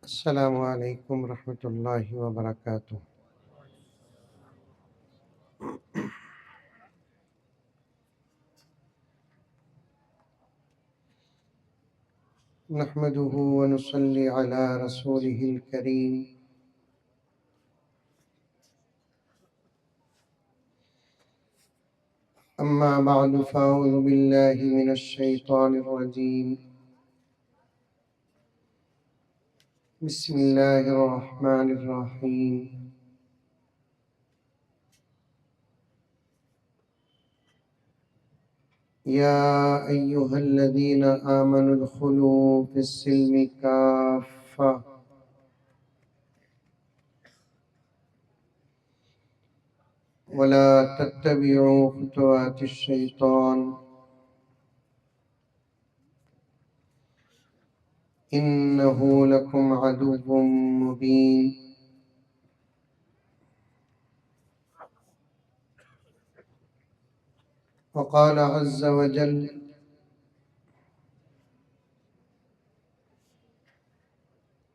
السلام علیکم ورحمۃ اللہ وبرکاتہ۔ نحمده ونصلي على رسوله الكريم، أما بعد فأعوذ بالله من الشيطان الرجيم، بسم الله الرحمن الرحيم۔ يا أيها الذين آمنوا ادخلوا في السلم كافة ولا تتبعوا خطوات الشيطان إنه لكم عدو مبين۔ وقال عز وجل: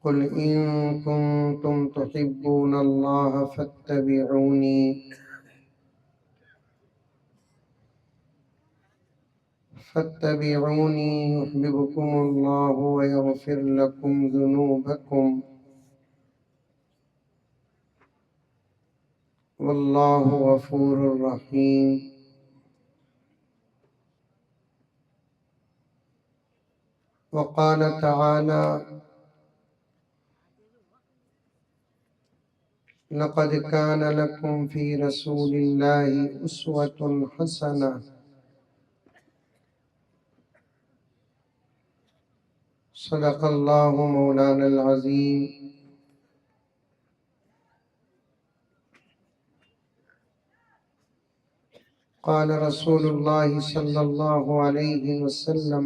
قل إن كنتم تحبون الله فاتبعوني يحببكم الله ويغفر لكم ذنوبكم والله غفور رحيم۔ وقال تعالى: لقد كان لكم في رسول الله أسوة حسنة صدق الله مولانا العظيم۔ قال رسول الله صلى الله عليه وسلم: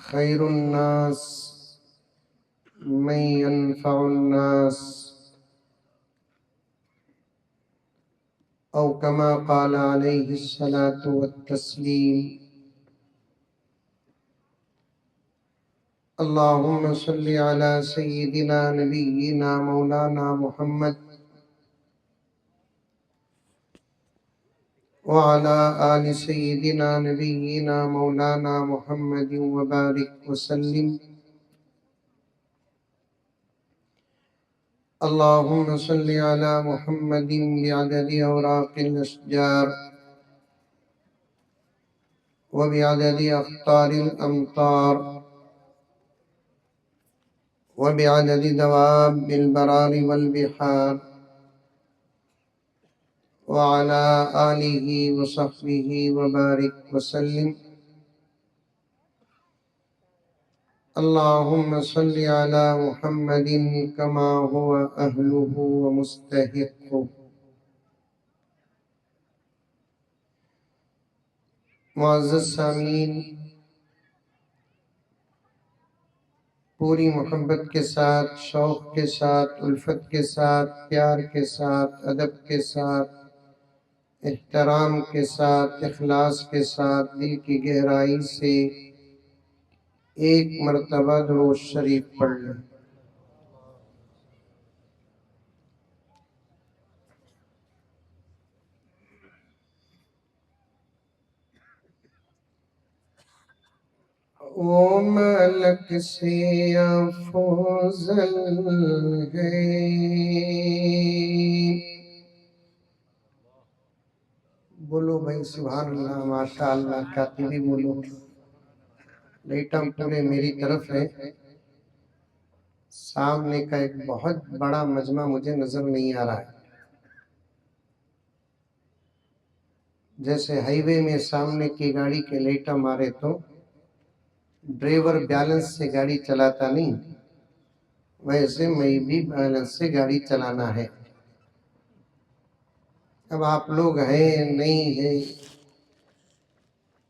خير الناس من ينفع الناس، أو كما قال عليه الصلاة والتسليم۔ اللهم صل على سيدنا نبينا مولانا محمد وعلى آل سيدنا نبينا مولانا محمد وبارك وسلم۔ اللهم صل على محمد بعدد أوراق الأشجار وبعدد أقطار الأمطار وبعدد دواب البرار والبحار وعلى آله وصحبه وبارك وسلم۔ اللهم صل على محمد كما هو أهله ومستحقه۔ معزز سامعین، پوری محبت کے ساتھ، شوق کے ساتھ، الفت کے ساتھ، پیار کے ساتھ، ادب کے ساتھ، احترام کے ساتھ، اخلاص کے ساتھ، دل کی گہرائی سے ایک مرتبہ درود شریف پڑھ لیں۔ وہ ملک سے افضل ہے، بولو بھائی سبحان اللہ، ماشاء اللہ، کاتبی بولو۔ لیٹم پورے میری طرف ہے، سامنے کا ایک بہت بڑا مجمع مجھے نظر نہیں آ رہا ہے۔ جیسے ہائی وے میں سامنے کی گاڑی کے لیٹا مارے تو ڈرائیور بیلنس سے گاڑی چلاتا نہیں، ویسے میں بھی بیلنس سے گاڑی چلانا ہے۔ اب آپ لوگ ہیں نہیں ہیں،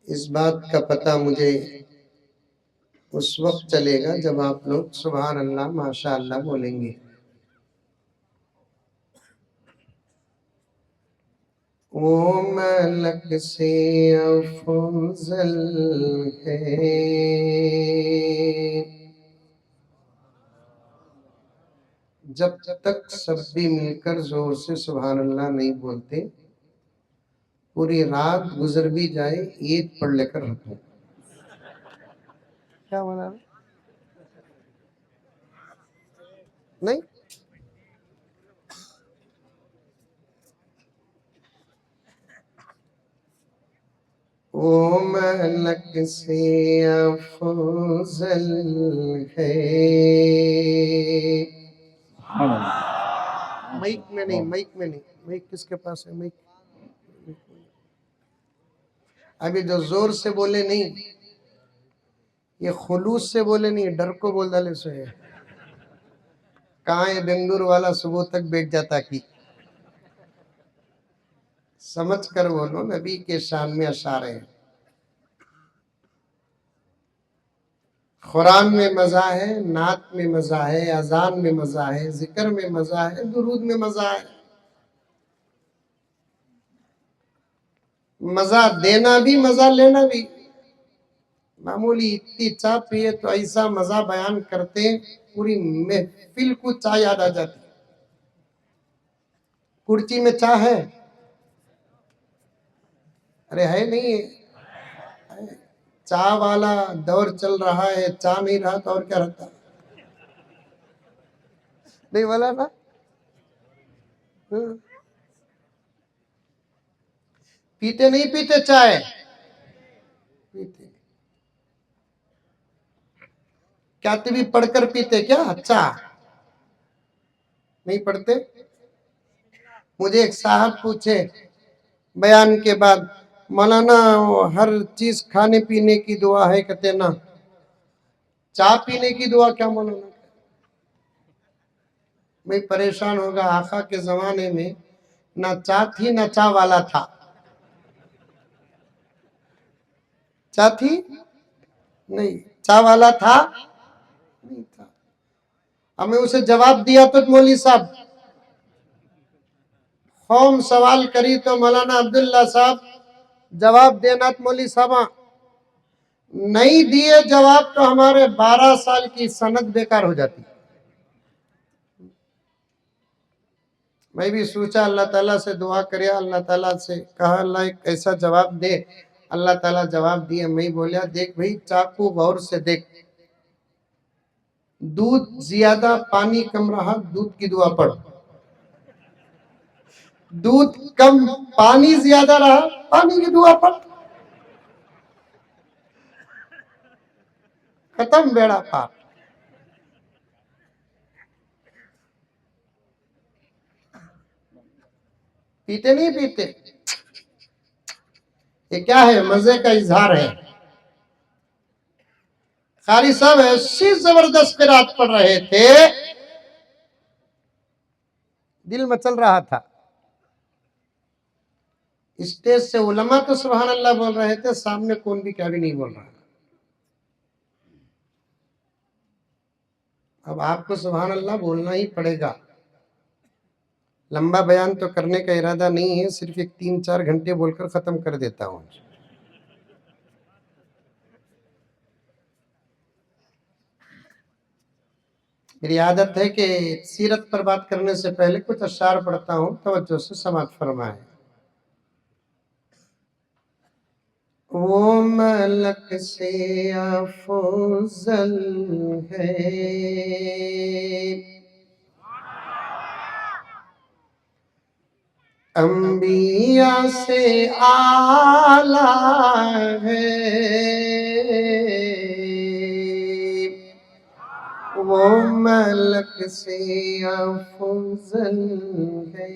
اس بات کا پتہ مجھے اس وقت چلے گا جب آپ لوگ سبحان اللہ ماشاء اللہ بولیں گے۔ وہ ملک سے افضل ہے۔ جب تک سب بھی مل کر زور سے سبحان اللہ نہیں بولتے، پوری رات گزر بھی جائے عید پڑھ لے کر رکھو۔ کیا بولا نہیں؟ وہ ملک سے افضل ہے۔ مائک میں نہیں، مائک میں نہیں، مائک کس کے پاس ہے؟ مائک ابھی جو زور سے بولے نہیں، یہ خلوص سے بولے نہیں، ڈر کو بول ڈالے سو ہے۔ کہاں ہے بنگلور والا صبح تک بیٹھ جاتا کی؟ سمجھ کر بولو، نبی کے شان میں اشارے ہیں۔ قرآن میں مزہ ہے، نعت میں مزہ ہے، اذان میں مزہ ہے، ذکر میں مزہ ہے، درود میں مزہ ہے۔ مزہ دینا بھی، مزہ لینا بھی۔ معمولی اتنی چاہ پیے تو ایسا مزہ بیان کرتے پوری محفل کو چاہ یاد آ جاتی۔ کرچی میں چاہ ہے؟ ارے ہے نہیں ہے؟ چاہ والا دور چل رہا ہے، چاہ نہیں رہا تو اور کیا رہتا؟ نہیں بولا نا؟ پیتے نہیں پیتے چائے؟ پیتے۔ کاتبی پڑھ کر پیتے کیا؟ اچھا نہیں پڑھتے؟ مجھے ایک صاحب پوچھے بیان کے بعد، مولانا ہر چیز کھانے پینے کی دعا ہے کہتے نا، چائے پینے کی دعا کیا مولانا؟ میں پریشان ہوگا، آقا کے زمانے میں نہ چائے تھی نہ چائے والا تھا۔ چائے تھی؟ نہیں۔ چائے والا تھا؟ نہیں تھا۔ ہمیں اسے جواب دیا تو مولوی صاحب، قوم سوال کری تو مولانا عبداللہ صاحب جواب دینا تو مولوی صاحب نہیں دیے جواب تو ہمارے 12 سال کی سند بیکار ہو جاتی۔ میں بھی سوچا اللہ تعالیٰ سے دعا کریا، اللہ تعالیٰ سے کہا اللہ ایک ایسا جواب دے، اللہ تعالیٰ جواب دیے۔ میں بولیا دیکھ بھئی چاقو غور سے دیکھ، دودھ زیادہ پانی کم رہا، دودھ کی دعا پڑھ۔ دودھ کم پانی زیادہ رہا، پانی کی دعا پڑھ۔ ختم بیڑا پار۔ پیتے نہیں پیتے؟ یہ کیا ہے؟ مزے کا اظہار ہے۔ قاری صاحب ایسی زبردست قرات پڑھ رہے تھے، دل مچل رہا تھا۔ اسٹیج سے علماء تو سبحان اللہ بول رہے تھے، سامنے کون بھی کیا بھی نہیں بول رہا۔ اب آپ کو سبحان اللہ بولنا ہی پڑے گا۔ لمبا بیان تو کرنے کا ارادہ نہیں ہے، صرف ایک 3-4 گھنٹے بول کر ختم کر دیتا ہوں۔ میری عادت ہے کہ سیرت پر بات کرنے سے پہلے کچھ اشعار پڑھتا ہوں، توجہ سے سماعت فرمائیں۔ وہ ملک سے افضل ہے، انبیاء سے اعلیٰ ہے، وہ ملک سے افضل ہے۔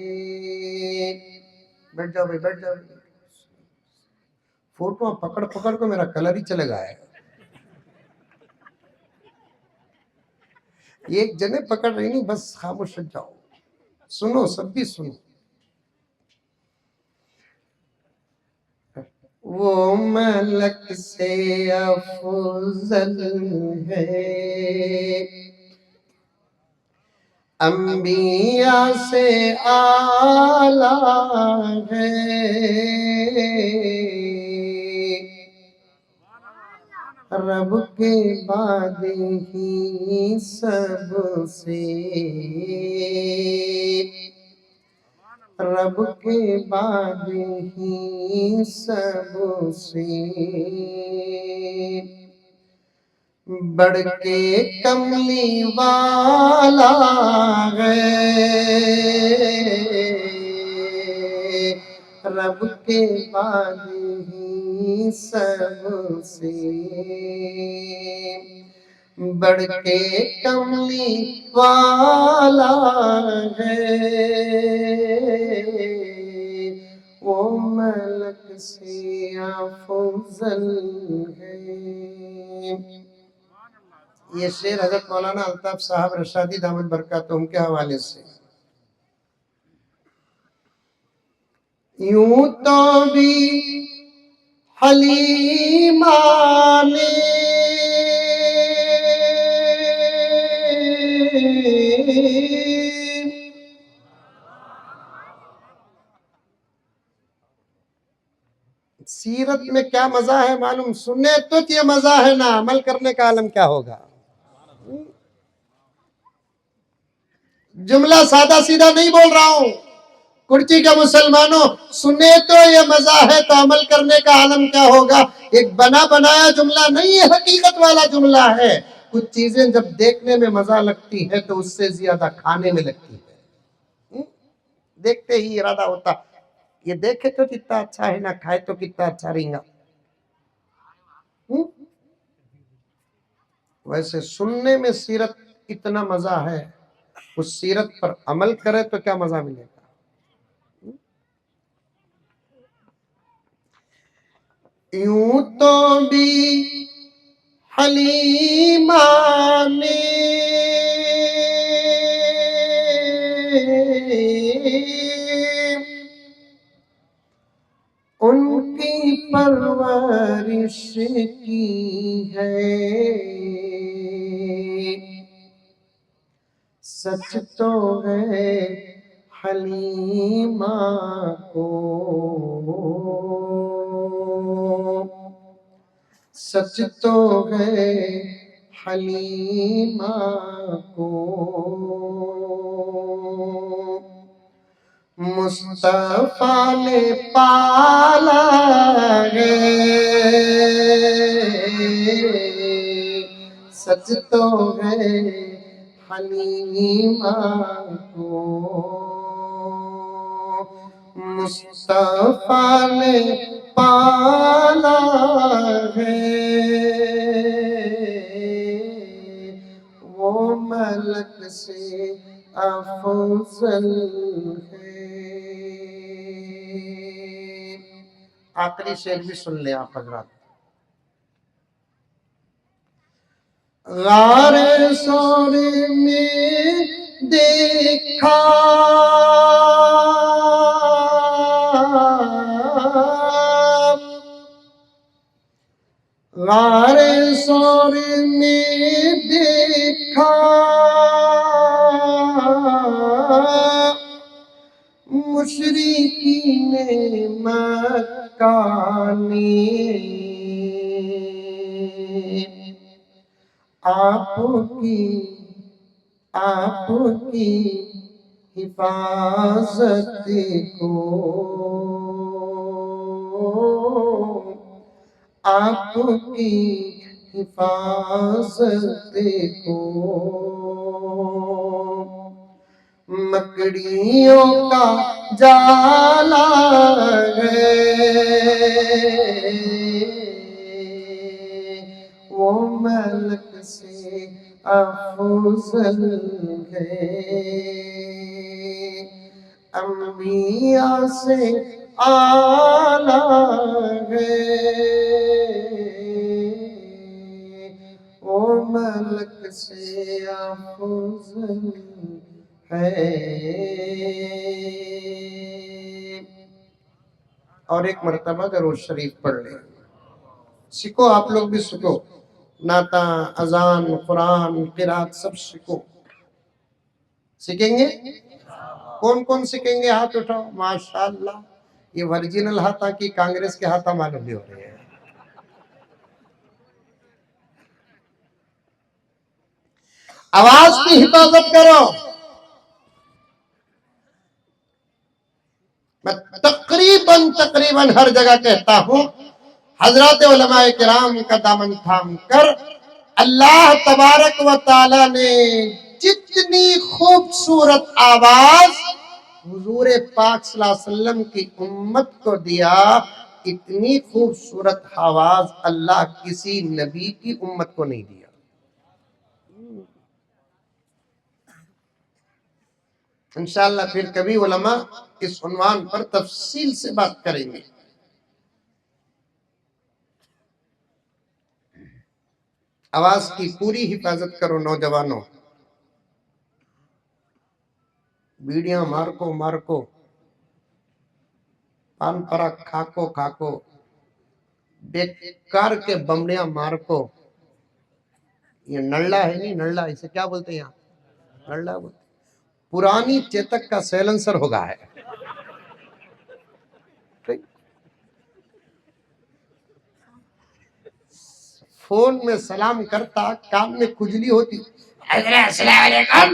بیٹھ جاؤ بھائی، بیٹھ جاؤ۔ فوٹو پکڑ پکڑ کو میرا کلر ہی چلے گا ہے۔ ایک جنے پکڑ رہی نہیں، بس خاموش ہو جاؤ، سنو، سب بھی سنو۔ وہ ملک سے افضل ہے، انبیاء سے اعلیٰ ہے، رب کے بعد ہی سب سے، رب کے بعد ہی سب سے بڑھ کے کملی والا ہے، رب کے بعد ہی سب سے بڑھ کے کملی والا ہے، وہ ملک سے افضل ہے۔ یہ شعر حضرت مولانا الطاف صاحب رشادی دامت برکاتہم کے حوالے سے۔ یوں تو بھی حلیمہ نے سیرت میں کیا مزہ ہے معلوم، سننے تو یہ مزہ ہے نا، عمل کرنے کا عالم کیا ہوگا۔ جملہ سادہ سیدھا نہیں بول رہا ہوں، کرچی کے مسلمانوں، سننے تو یہ مزہ ہے تو عمل کرنے کا عالم کیا ہوگا۔ ایک بنا بنایا جملہ نہیں ہے، حقیقت والا جملہ ہے۔ کچھ چیزیں جب دیکھنے میں مزہ لگتی ہے تو اس سے زیادہ کھانے میں لگتی ہے۔ دیکھتے ہی ارادہ ہوتا یہ دیکھے تو کتنا اچھا ہے، نہ کھائے تو کتنا اچھا رہیں گا۔ ویسے سننے میں سیرت اتنا مزہ ہے، اس سیرت پر عمل کرے تو کیا مزہ ملے گا۔ یوں تو بھی حلیمہ نے ان کی پرورش کی ہے، سچ تو ہے حلیمہ کو، سچ تو ہے حلیمہ کو، مصطفیٰ نے پالا ہے، سچ تو ہے حلیمہ کو، مصطفیٰ نے پالا ہے، وہ ملک سے افضل ہے۔ آخری شعر بھی سن لیں آپ حضرات۔ غار ثور میں دیکھا غار ثور میں دیکھا مشرکین مکہ نے، آپ کی حفاظت کو، آپ کی حفاظت کو، مکڑیوں کا جالا ہے، وہ ملک سے افضل ہے، انبیاء سے اعلیٰ ہے، وہ ملک سے افضل ہے۔ اور ایک مرتبہ درود شریف پڑھ لیں، سیکھو آپ لوگ بھی سیکھو، نعتاں، اذان، قرآن، قرات سب سیکھو۔ سیکھیں گے؟ کون کون سیکھیں گے؟ ہاتھ اٹھاؤ. ماشاءاللہ یہ ورجنل ہاتھا کی کانگریس کے ہاتھا معلوم بھی ہو رہے ہیں. آواز کی حفاظت کرو. میں تقریباً ہر جگہ کہتا ہوں، حضرات علماء کرام کا دامن تھام کر اللہ تبارک و تعالی نے جتنی خوبصورت آواز حضور پاک صلی اللہ علیہ وسلم کی امت کو دیا، اتنی خوبصورت آواز اللہ کسی نبی کی امت کو نہیں دیا. انشاءاللہ پھر کبھی علماء اس عنوان پر تفصیل سے بات کریں گے. آواز کی پوری حفاظت کرو نوجوانوں. بیڑیاں مارکو پان پرا کھاکو بیکار کے بمڑیاں مارکو. یہ نڑلا ہے نہیں، نڑلا اسے کیا بولتے ہیں یہاں؟ نڑلا بولتے. پرانی چیتک کا سیلنسر ہوگا ہے. فون میں سلام کرتا، کان میں کھجلی ہوتی، حضرت السلام علیکم.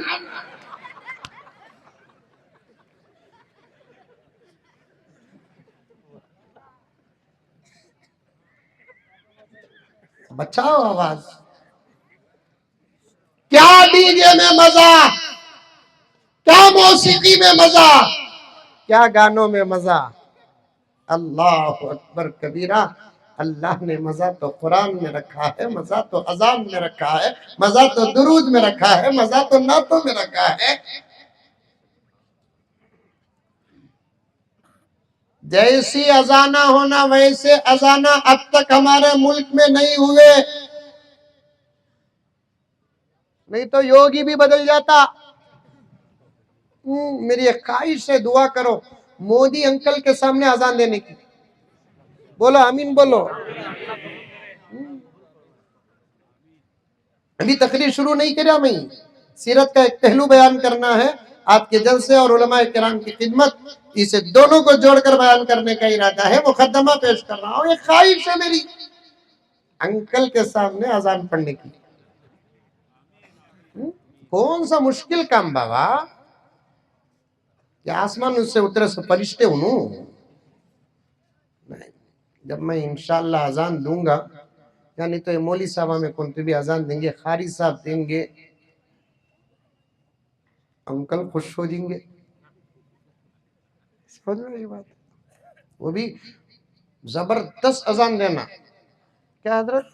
بچاؤ آواز. کیا ڈی جے میں مزہ، کیا موسیقی میں مزہ، کیا گانوں میں مزہ. اللہ اکبر کبیرہ. اللہ نے مزہ تو قرآن میں رکھا ہے، مزہ تو اذان میں رکھا ہے، مزہ تو درود میں رکھا ہے، مزہ تو نعتوں میں رکھا ہے. جیسی اذانہ ہونا ویسے اذانہ اب تک ہمارے ملک میں نہیں ہوئے، نہیں تو یوگی بھی بدل جاتا. میری ایک خواہش ہے، دعا کرو مودی انکل کے سامنے اذان دینے کی. بولو آمین بولو. ابھی تقریر شروع نہیں کریا، میں سیرت کا ایک پہلو بیان کرنا ہے. آپ کے جلسے اور علماء کرام کی خدمت، اسے دونوں کو جوڑ کر بیان کرنے کا ارادہ ہے. مقدمہ پیش کر رہا ہوں. ایک خواہش ہے میری انکل کے سامنے اذان پڑھنے کی. کون سا مشکل کام بابا، کیا آسمان سے اترے سے فرشتے ہوں. جب میں انشاءاللہ اذان دوں گا، یعنی تو یہ مولی صاحبہ میں کون بھی اذان دیں گے، خاری صاحب دیں گے، انکل خوش ہو جائیں گے. سمجھ میں یہ بات، وہ بھی زبردست اذان دینا. کیا حضرت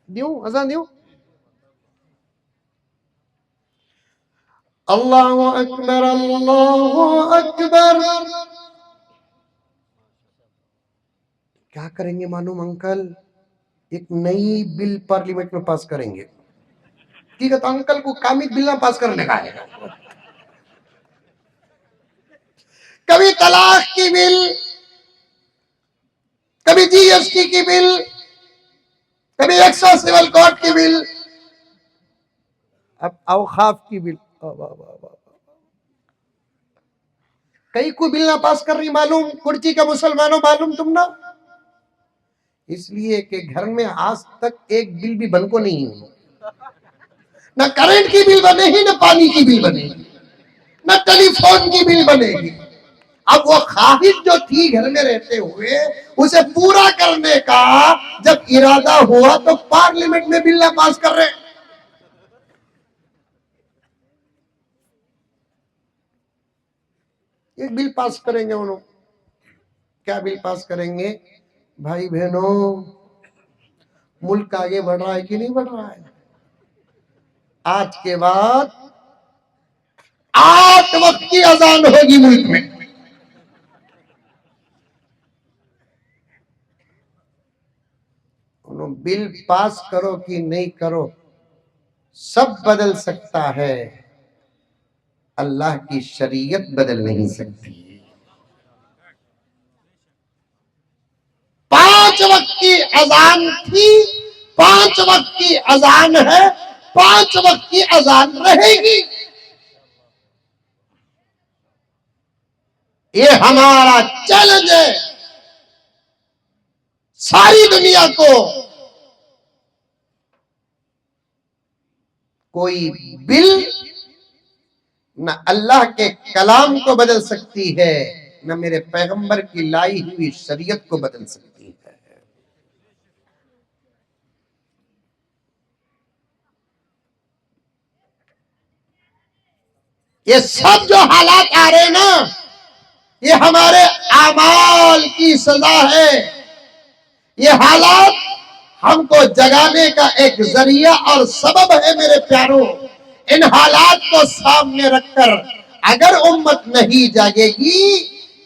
دیوں اذان دیوں؟ اللہ اکبر اللہ اکبر. کیا کریں گے معلوم انکل؟ ایک نئی بل پارلیمنٹ میں پاس کریں گے. ٹھیک ہے، تو انکل کو کامی بل نہ پاس کرنے کا ہے. کبھی طلاق کی بل، کبھی جی ایس ٹی کی بل، کبھی ایکسا سول کوڈ کی بل، اب اوقاف کی بل. کئی کو بل نہ پاس کر رہی معلوم، کرچی کا مسلمانوں معلوم تم نہ. اس لیے کہ گھر میں آج تک ایک بل بھی بن کو نہیں ہے. نہ کرنٹ کی بل بنے گی، نہ پانی کی بل بنے گی، نہ ٹیلی فون کی بل بنے گی. اب وہ خواہش جو تھی گھر میں رہتے ہوئے، اسے پورا کرنے کا جب ارادہ ہوا تو پارلیمنٹ میں بل نہ پاس کر رہے. ایک بل پاس کریں گے انہوں. کیا بل پاس کریں گے؟ بھائی بہنوں، ملک آگے بڑھ رہا ہے کہ نہیں بڑھ رہا ہے؟ آج کے بعد 8 وقت کی اذان ہوگی ملک میں. انہوں بل پاس کرو کہ نہیں کرو، سب بدل سکتا ہے، اللہ کی شریعت بدل نہیں سکتی. 5 وقت کی اذان تھی، 5 وقت کی اذان ہے، 5 وقت کی اذان رہے گی. یہ ہمارا چیلنج ہے ساری دنیا کو. کوئی بل نہ اللہ کے کلام کو بدل سکتی ہے، نہ میرے پیغمبر کی لائی ہوئی شریعت کو بدل سکتی ہے. یہ سب جو حالات آ رہے ہیں نا، یہ ہمارے اعمال کی سزا ہے. یہ حالات ہم کو جگانے کا ایک ذریعہ اور سبب ہے میرے پیاروں. ان حالات کو سامنے رکھ کر اگر امت نہیں جاگے گی،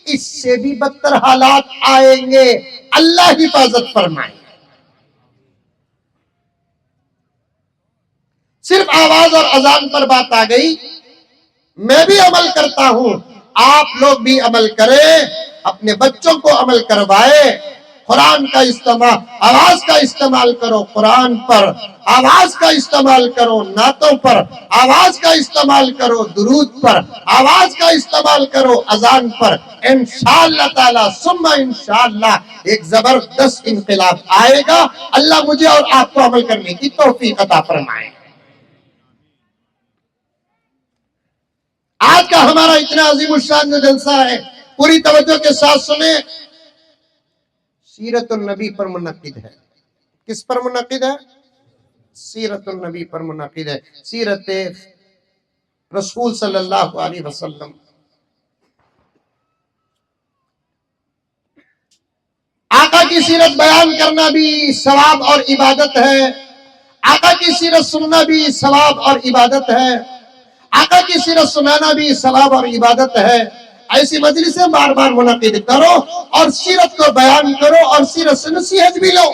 اس سے بھی بدتر حالات آئیں گے. اللہ حفاظت فرمائے. صرف آواز اور اذان پر بات آ گئی، میں بھی عمل کرتا ہوں، آپ لوگ بھی عمل کریں، اپنے بچوں کو عمل کروائے. قرآن کا استعمال، آواز کا استعمال کرو قرآن پر، آواز کا استعمال کرو نعتوں پر، آواز کا استعمال کرو درود پر، آواز کا استعمال کرو اذان پر. انشاءاللہ تعالی ثم انشاءاللہ ایک زبردست انقلاب آئے گا. اللہ مجھے اور آپ کو عمل کرنے کی توفیق عطا فرمائے. آج کا ہمارا اتنا عظیم الشان جو جلسہ ہے، پوری توجہ کے ساتھ سنیں، سیرت النبی پر منعقد ہے. کس پر منعقد ہے؟ سیرت النبی پر منعقد ہے. سیرت رسول صلی اللہ علیہ وسلم. آقا کی سیرت بیان کرنا بھی ثواب اور عبادت ہے. آقا کی سیرت سننا بھی ثواب اور عبادت ہے. آقا کی سیرت سنانا بھی ثواب اور عبادت ہے. ایسی مجلسیں بار بار منعقد کرو اور سیرت کو بیان کرو اور سیرت سے نصیحت بھی لو.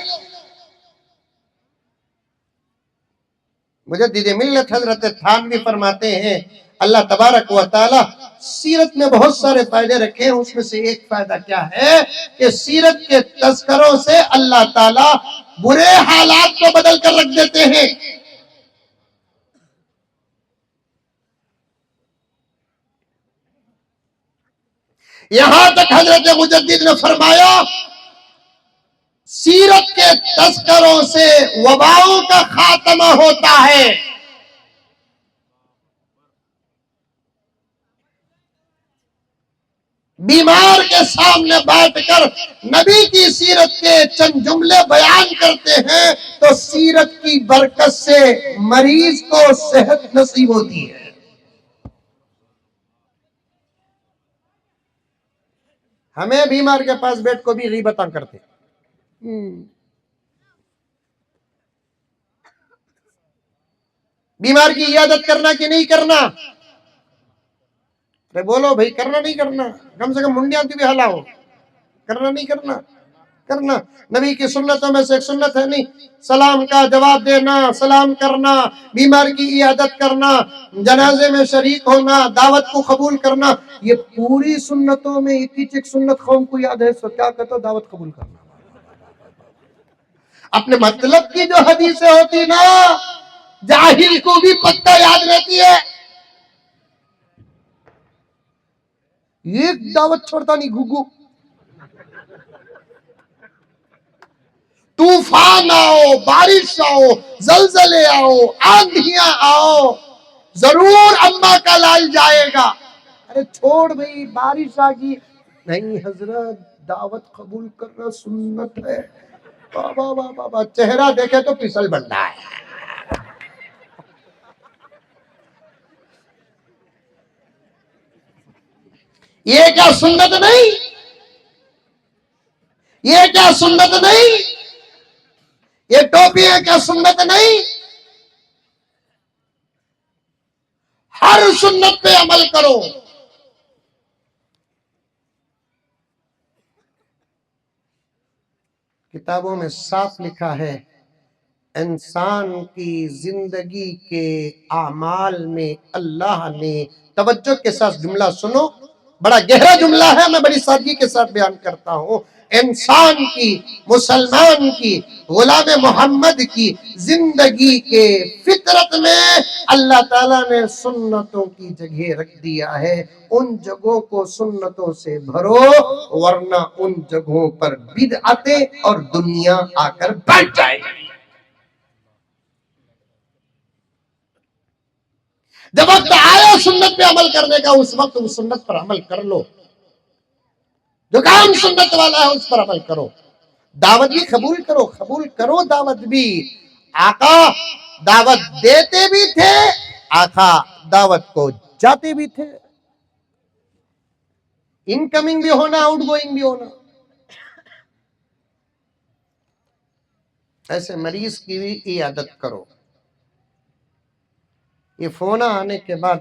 مجدد ملت حضرت تھانوی فرماتے ہیں اللہ تبارک و تعالی سیرت میں بہت سارے فائدے رکھے ہیں. اس میں سے ایک فائدہ کیا ہے کہ سیرت کے تذکروں سے اللہ تعالی برے حالات کو بدل کر رکھ دیتے ہیں. یہاں تک حضرت مجدد نے فرمایا سیرت کے تذکروں سے وباؤں کا خاتمہ ہوتا ہے. بیمار کے سامنے بیٹھ کر نبی کی سیرت کے چند جملے بیان کرتے ہیں تو سیرت کی برکت سے مریض کو صحت نصیب ہوتی ہے. ہمیں بیمار کے پاس بیٹھ کو بھی غیبتاں کرتے. بیمار کی عیادت کرنا کہ نہیں کرنا؟ ارے بولو بھائی، کرنا نہیں کرنا؟ کم سے کم منڈیاں بھی ہلاؤ. کرنا نہیں کرنا؟ کرنا. نبی کی سنتوں میں سے ایک سنت ہے نہیں سلام کا جواب دینا، سلام کرنا، بیمار کی عیادت کرنا، جنازے میں شریک ہونا، دعوت کو قبول کرنا. یہ پوری سنتوں میں ایک سنت قوم کو یاد ہے، سو کیا کہتا دعوت قبول کرنا. اپنے مطلب کی جو حدیثیں ہوتی نا، جاہل کو بھی پکا یاد رہتی ہے. ایک دعوت چھوڑتا نہیں گھگو. طوفان آؤ، بارش آؤ، زلزلے آؤ، آندھیاں آؤ، ضرور اماں کا لال جائے گا. ارے چھوڑ بھئی، بارش آ گئی. نہیں حضرت، دعوت قبول کرنا سنت ہے. بابا بابا بابا، چہرہ دیکھے تو پسل بن رہا ہے. یہ کیا سنت نہیں؟ یہ کیا سنت نہیں؟ یہ ٹوپی ہے کیا سنت نہیں؟ ہر سنت پہ عمل کرو. کتابوں میں صاف لکھا ہے انسان کی زندگی کے اعمال میں اللہ نے، توجہ کے ساتھ جملہ سنو، بڑا گہرا جملہ ہے، میں بڑی سادگی کے ساتھ بیان کرتا ہوں. انسان کی، مسلمان کی، غلام محمد کی زندگی کے فطرت میں اللہ تعالیٰ نے سنتوں کی جگہ رکھ دیا ہے. ان جگہوں کو سنتوں سے بھرو، ورنہ ان جگہوں پر بدعتیں اور دنیا آ کر بیٹھ جائے گی. جب وقت آیا سنت پہ عمل کرنے کا، اس وقت اس سنت پر عمل کر لو. جو کام سنت والا ہے اس پر عمل کرو. دعوت بھی قبول کرو دعوت بھی. آقا دعوت دیتے بھی تھے، آقا دعوت کو جاتے بھی تھے. انکمنگ بھی ہونا، آؤٹ گوئنگ بھی ہونا. ایسے مریض کی بھی عیادت کرو. یہ فون آنے کے بعد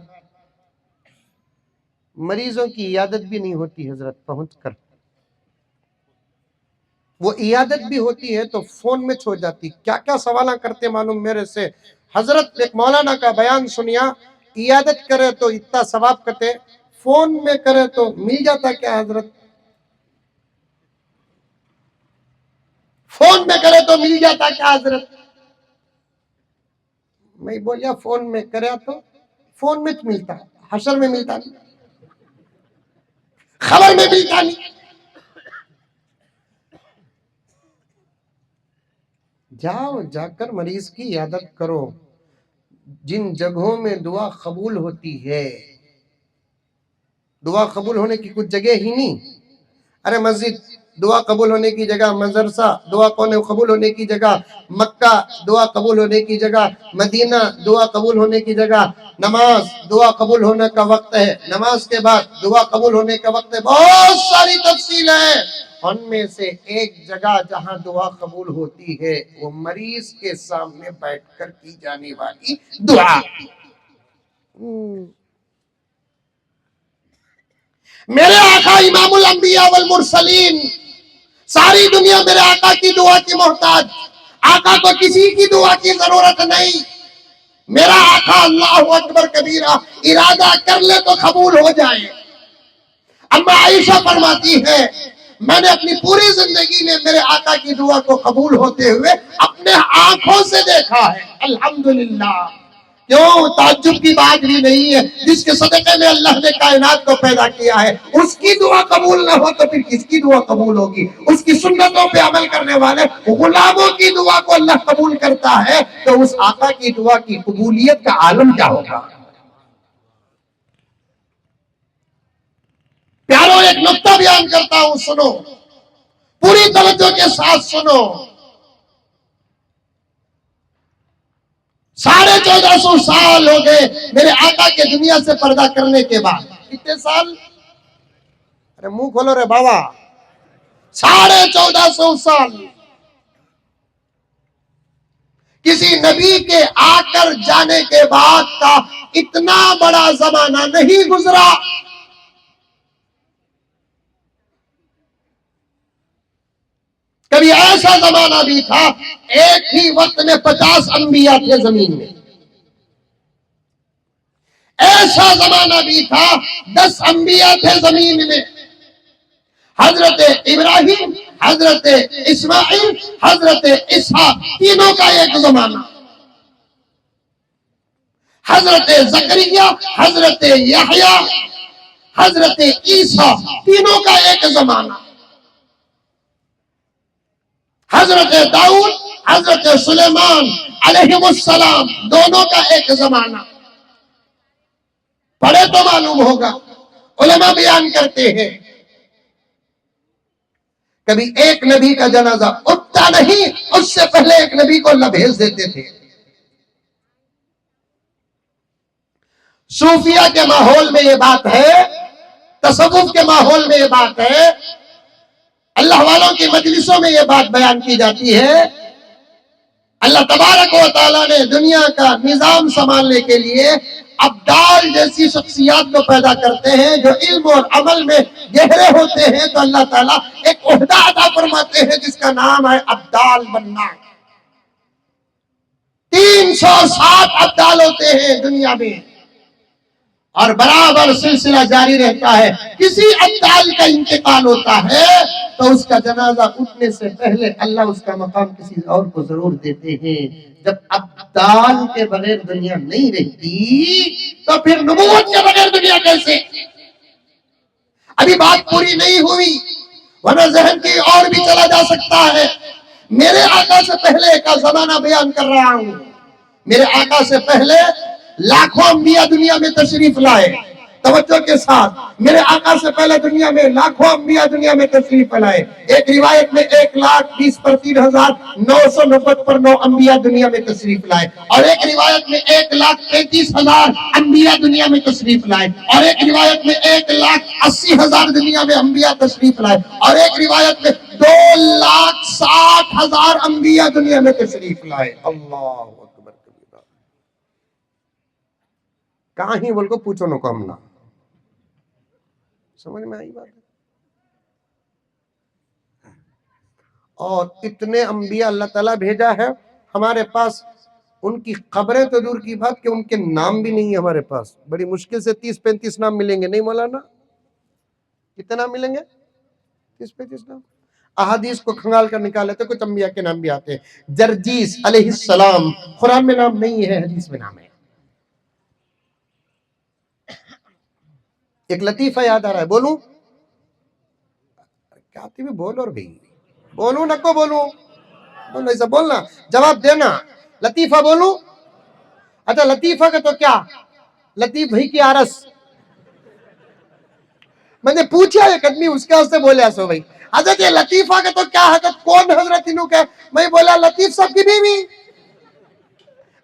مریضوں کی عیادت بھی نہیں ہوتی حضرت پہنچ کر. وہ عیادت بھی ہوتی ہے تو فون میں چھو جاتی. کیا کیا سوالہ کرتے معلوم میرے سے. حضرت ایک مولانا کا بیان سنیا، عیادت کرے تو اتنا ثواب کرتے، فون میں کرے تو مل جاتا کیا حضرت؟ فون میں کرے تو مل جاتا کیا حضرت؟ میں بولیا فون میں کرے تو فون میں ملتا، حشر میں ملتا نہیں، خبر میں ملتا نہیں. جاؤ، جا کر مریض کی عیادت کرو. جن جگہوں میں دعا قبول ہوتی ہے، دعا قبول ہونے کی کچھ جگہ ہی نہیں. ارے مسجد دعا قبول ہونے کی جگہ، مدرسہ دعا قبول ہونے کی جگہ، مکہ دعا قبول ہونے کی جگہ، مدینہ دعا قبول ہونے کی جگہ، نماز دعا قبول ہونے کا وقت ہے، نماز کے بعد دعا قبول ہونے کا وقت ہے. بہت ساری تفصیل ہے. ان میں سے ایک جگہ جہاں دعا قبول ہوتی ہے وہ مریض کے سامنے بیٹھ کر کی جانے والی دعا. میرے آقا امام الانبیاء والمرسلین، ساری دنیا میرے آقا کی دعا کی محتاج. آقا کو کسی کی دعا کی ضرورت نہیں. میرا آقا اللہ اکبر کبیرہ ارادہ کر لے تو قبول ہو جائے. اما عائشہ فرماتی ہے میں نے اپنی پوری زندگی میں میرے آقا کی دعا کو قبول ہوتے ہوئے اپنے آنکھوں سے دیکھا ہے. الحمدللہ. کیوں؟ تعجب کی بات بھی نہیں ہے. جس کے صدقے میں اللہ نے کائنات کو پیدا کیا ہے اس کی دعا قبول نہ ہو تو پھر کس کی دعا قبول ہوگی؟ اس کی سنتوں پہ عمل کرنے والے غلاموں کی دعا کو اللہ قبول کرتا ہے تو اس آقا کی دعا کی قبولیت کا عالم کیا ہوگا؟ پیارو ایک نقطہ بیان کرتا ہوں، سنو پوری توجہ کے ساتھ سنو. 1450 سال ہو گئے میرے آقا کے دنیا سے پردہ کرنے کے بعد. کتنے سال؟ ارے منہ کھولو رے بابا. 1450 سال. کسی نبی کے آ کر جانے کے بعد کا اتنا بڑا زمانہ نہیں گزرا. کبھی ایسا زمانہ بھی تھا ایک ہی وقت میں 50 انبیاء تھے زمین میں. ایسا زمانہ بھی تھا 10 انبیاء تھے زمین میں. حضرت ابراہیم، حضرت اسماعیل، حضرت اسحاق، تینوں کا ایک زمانہ. حضرت زکریا، حضرت یحییٰ، حضرت عیسیٰ، تینوں کا ایک زمانہ. حضرت داؤد، حضرت سلیمان علیہ السلام، دونوں کا ایک زمانہ. پڑھے تو معلوم ہوگا. علماء بیان کرتے ہیں کبھی ایک نبی کا جنازہ اٹھتا نہیں، اس سے پہلے ایک نبی کو اللہ بھیج دیتے تھے. صوفیہ کے ماحول میں یہ بات ہے، تصوف کے ماحول میں یہ بات ہے، اللہ والوں کی مجلسوں میں یہ بات بیان کی جاتی ہے. اللہ تبارک و تعالیٰ نے دنیا کا نظام سنبھالنے کے لیے ابدال جیسی شخصیات کو پیدا کرتے ہیں جو علم اور عمل میں گہرے ہوتے ہیں تو اللہ تعالیٰ ایک عہدہ عطا فرماتے ہیں جس کا نام ہے ابدال بننا. 360 ابدال ہوتے ہیں دنیا میں اور برابر سلسلہ جاری رہتا ہے. کسی ابدال کا انتقال ہوتا ہے تو اس کا جنازہ اٹھنے سے پہلے اللہ اس کا مقام کسی اور کو ضرور دیتے ہیں۔ جب ابدال کے بغیر دنیا نہیں رہتی تو پھر نبوت کے بغیر دنیا کیسے؟ ابھی بات پوری نہیں ہوئی، ورنہ ذہن کی اور بھی چلا جا سکتا ہے۔ میرے آقا سے پہلے کا زمانہ بیان کر رہا ہوں۔ میرے آقا سے پہلے لاکھوں انبیاء دنیا میں تشریف لائے۔ توجہ کے ساتھ، میرے آقا سے پہلے دنیا میں لاکھوں انبیاء دنیا میں تشریف لائے۔ ایک روایت میں 1,20,000 پر 3,990 پر 9 انبیاء دنیا میں تشریف لائے، اور ایک روایت میں 1,33,000 انبیاء دنیا میں تشریف لائے، اور ایک روایت میں 1,80,000 دنیا میں انبیاء تشریف لائے، اور ایک روایت میں 2,60,000 انبیاء دنیا میں تشریف لائے۔ اللہ اکبر کبیرہ۔ کہاں ہی بول کو پوچھو نو کم نہ سمجھ میں آئی بات ہے۔ اور اتنے انبیاء اللہ تعالیٰ بھیجا ہے ہمارے پاس، ان کی خبریں تو دور کی بات کہ ان کے نام بھی نہیں ہے ہمارے پاس۔ بڑی مشکل سے 30-35 نام ملیں گے، نہیں مولانا؟ کتنے نام ملیں گے؟ 30-35 نام۔ احادیث کو کھنگال کر نکالے تو کچھ انبیاء کے نام بھی آتے ہیں۔ جرجیس علیہ السلام قرآن میں نام نہیں ہے، حدیث میں نام ہے۔ ایک لطیفہ یاد آ رہا ہے، بولوں؟ کیا آتی بھی بول، اور بھی بولوں نہ کو بولوں؟ بولو ایسا بولنا، جواب دینا۔ لطیفہ بولوں؟ اچھا لطیفہ کا تو کیا؟ لطیف بھائی کی عرس میں نے پوچھا ایک آدمی، اس کے سے بولے ایسو بھائی حضرت یہ لطیفہ کا تو کیا؟ حضرت کون حضرت انہوں کا؟ میں بولا لطیف صاحب کی بیوی۔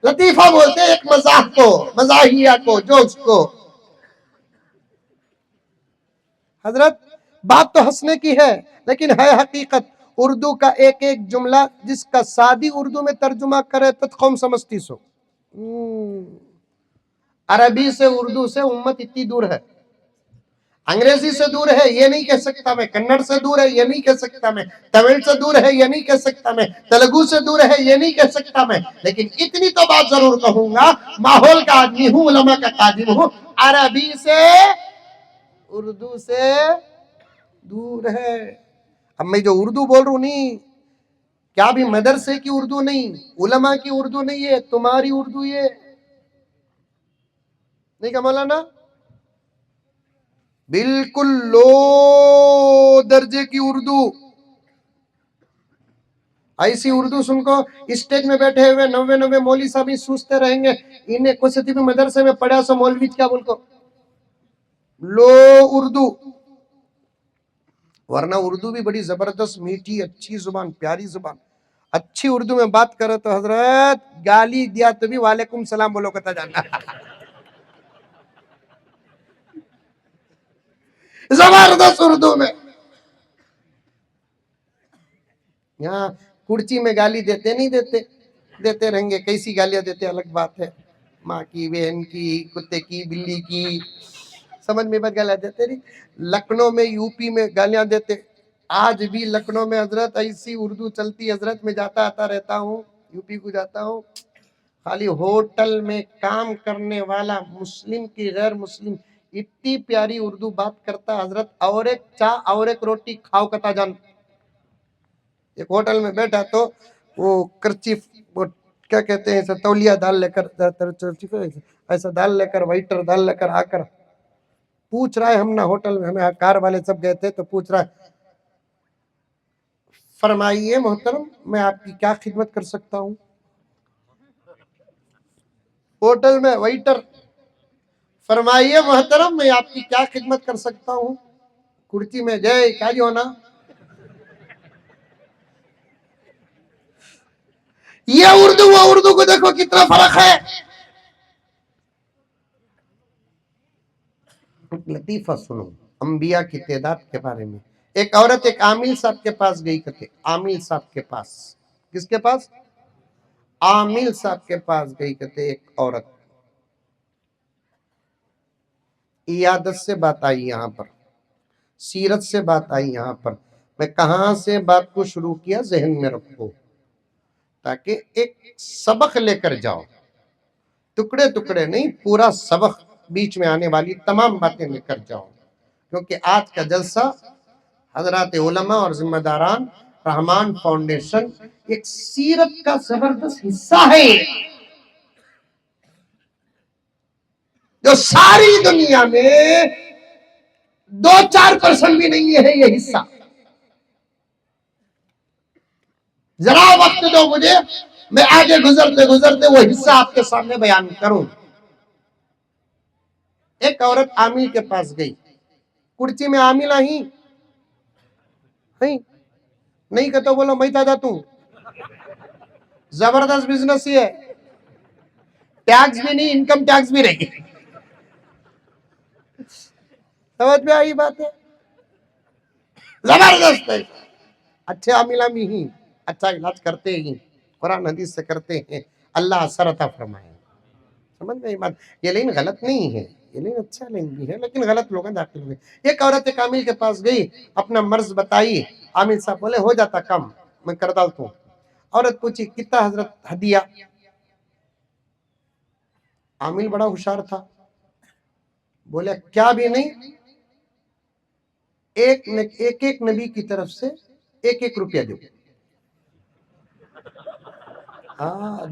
لطیفہ بولتے ایک مزاح کو، مزاحیہ کو، جوکس کو۔ حضرت بات تو ہنسنے کی ہے لیکن ہے حقیقت۔ اردو کا ایک ایک جملہ جس کا سادی اردو میں ترجمہ کرے تو قوم سمجھتی سو۔ عربی سے اردو سے امت اتنی دور ہے، انگریزی سے دور ہے یہ نہیں کہہ سکتا میں، کنڑ سے دور ہے یہ نہیں کہہ سکتا میں، تمل سے دور ہے یہ نہیں کہہ سکتا میں، تلگو سے دور ہے یہ نہیں کہہ سکتا میں، لیکن اتنی تو بات ضرور کہوں گا، ماحول کا آدمی ہوں، علماء کا قادم ہوں، عربی سے اردو سے دور ہے۔ اب میں جو اردو بول رہا ہوں نہیں، کیا بھی مدرسے کی اردو نہیں، علماء کی اردو نہیں ہے، تمہاری اردو یہ نہیں کہ مولانا؟ بالکل لو درجے کی اردو۔ ایسی اردو سن کو اسٹیج میں بیٹھے ہوئے 90 مولوی صاحب سوچتے رہیں گے انہیں کچھ بھی مدرسے میں پڑھا سو مولوی کیا بول کو لو اردو۔ ورنہ اردو بھی بڑی زبردست میٹھی اچھی زبان، پیاری زبان۔ اچھی اردو میں بات کرو تو حضرت گالی دیا تو بھی وعلیکم السلام بولو کتا جانا۔ زبردست اردو میں۔ یہاں کرچی میں گالی دیتے نہیں دیتے رہیں گے، کیسی گالیاں دیتے الگ بات ہے، ماں کی، بہن کی، کتے کی، بلی کی، سمجھ میں بات گالیاں دیتے نہیں۔ لکھنؤ میں، یو پی میں گالیاں دیتے، آج بھی لکھنؤ میں حضرت ایسی اردو چلتی، حضرت میں جاتا آتا رہتا ہوں، یو پی کو جاتا ہوں، خالی ہوٹل میں کام کرنے والا مسلم کی غیر مسلم اتنی پیاری اردو بات کرتا حضرت، اور ایک چاہ اور ایک روٹی کھاؤ کتا جان۔ ایک ہوٹل میں بیٹھا تو وہ کرچیف، وہ کیا کہتے ہیں، ایسا تولیہ ڈال لے کر، ایسا ڈال لے کر، وائٹر ڈال لے کر آ کر پوچھ رہا ہے، ہم نہ ہوٹل میں، ہمیں کار والے سب گئے تھے تو پوچھ رہا ہے، فرمائیے محترم میں آپ کی کیا خدمت کر سکتا ہوں؟ ہوٹل میں وائٹر، فرمائیے محترم میں آپ کی کیا خدمت کر سکتا ہوں؟ کرچی میں جائے کیا جو ہونا؟ یہ اردو وہ اردو کو دیکھو کتنا فرق ہے۔ لطیفہ سنو انبیاء کی تعداد کے بارے میں۔ ایک عورت ایک عامل صاحب کے پاس گئی کرتے، عامل صاحب کے پاس، کس کے پاس؟ عامل صاحب کے پاس گئی کرتے ایک عورت۔ عیادت سے بات آئی یہاں پر، سیرت سے بات آئی یہاں پر، میں کہاں سے بات کو شروع کیا ذہن میں رکھو تاکہ ایک سبق لے کر جاؤ، ٹکڑے ٹکڑے نہیں، پورا سبق، بیچ میں آنے والی تمام باتیں لے کر جاؤ، کیونکہ آج کا جلسہ حضرات علماء اور ذمہ داران، رحمان فاؤنڈیشن ایک سیرت کا زبردست حصہ ہے جو ساری دنیا میں 2-4% بھی نہیں ہے یہ حصہ. ذرا وقت دو مجھے، میں آگے گزرتے گزرتے وہ حصہ آپ کے سامنے بیان کروں. ایک عورت عامل کے پاس گئی. کرچی میں عامل آئی نہیں کہ تو بولو میں دادا تو زبردست بزنس ہی ہے، ٹیکس بھی نہیں، انکم ٹیکس بھی نہیں. سمجھ میں آئی بات ہے؟ زبردست ہے، اچھے عاملہ بھی ہیں، اچھا علاج کرتے ہیں، قرآن حدیث سے کرتے ہیں، اللہ اثر عطا فرمائے. سمجھ میں آئی بات؟ یہ لین غلط نہیں ہے، یہ لین اچھا لین بھی ہے، لیکن غلط لوگ داخل ہوئے. ایک عورت ایک عامل کے پاس گئی، اپنا مرض بتائی. عامل صاحب بولے ہو جاتا کم، میں کر ڈالتا ہوں. عورت پوچھی کتنا حضرت ہدیہ؟ عامل بڑا ہوشیار تھا، بولے کیا بھی نہیں، ایک ایک نبی کی طرف سے 1 روپیہ دو.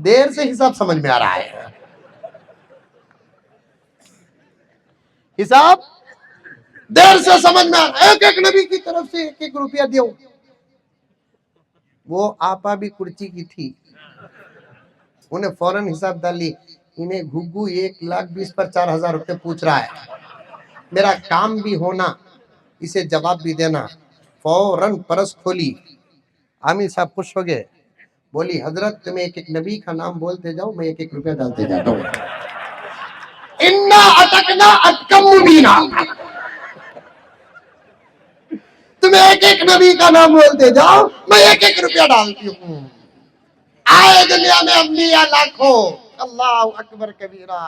دیر سے حساب سمجھ میں آ رہا ہے، حساب دیر سے سمجھ میں آ رہا ہے. ایک نبی کی طرف سے 1 روپیہ دو. وہ آپا بھی کرچی کی تھی، انہیں فوراً حساب ڈالی. انہیں گھگو 1,20,000 پر 4,000 روپے پوچھ رہا ہے، میرا کام بھی ہونا، اسے جواب بھی دینا. فوراً پرس کھولی. عامل صاحب خوش ہو گئے، بولی حضرت تمہیں ایک نبی کا نام بولتے جاؤ، میں 1 روپیہ ڈالتے جاتا ہوں. انا اتکنا اتکم مبینہ، تمہیں ایک نبی کا نام بولتے جاؤ، میں 1 روپیہ ڈالتی ہوں. آئے دنیا میں انبیاء لاکھوں، اللہ اکبر کبیرہ.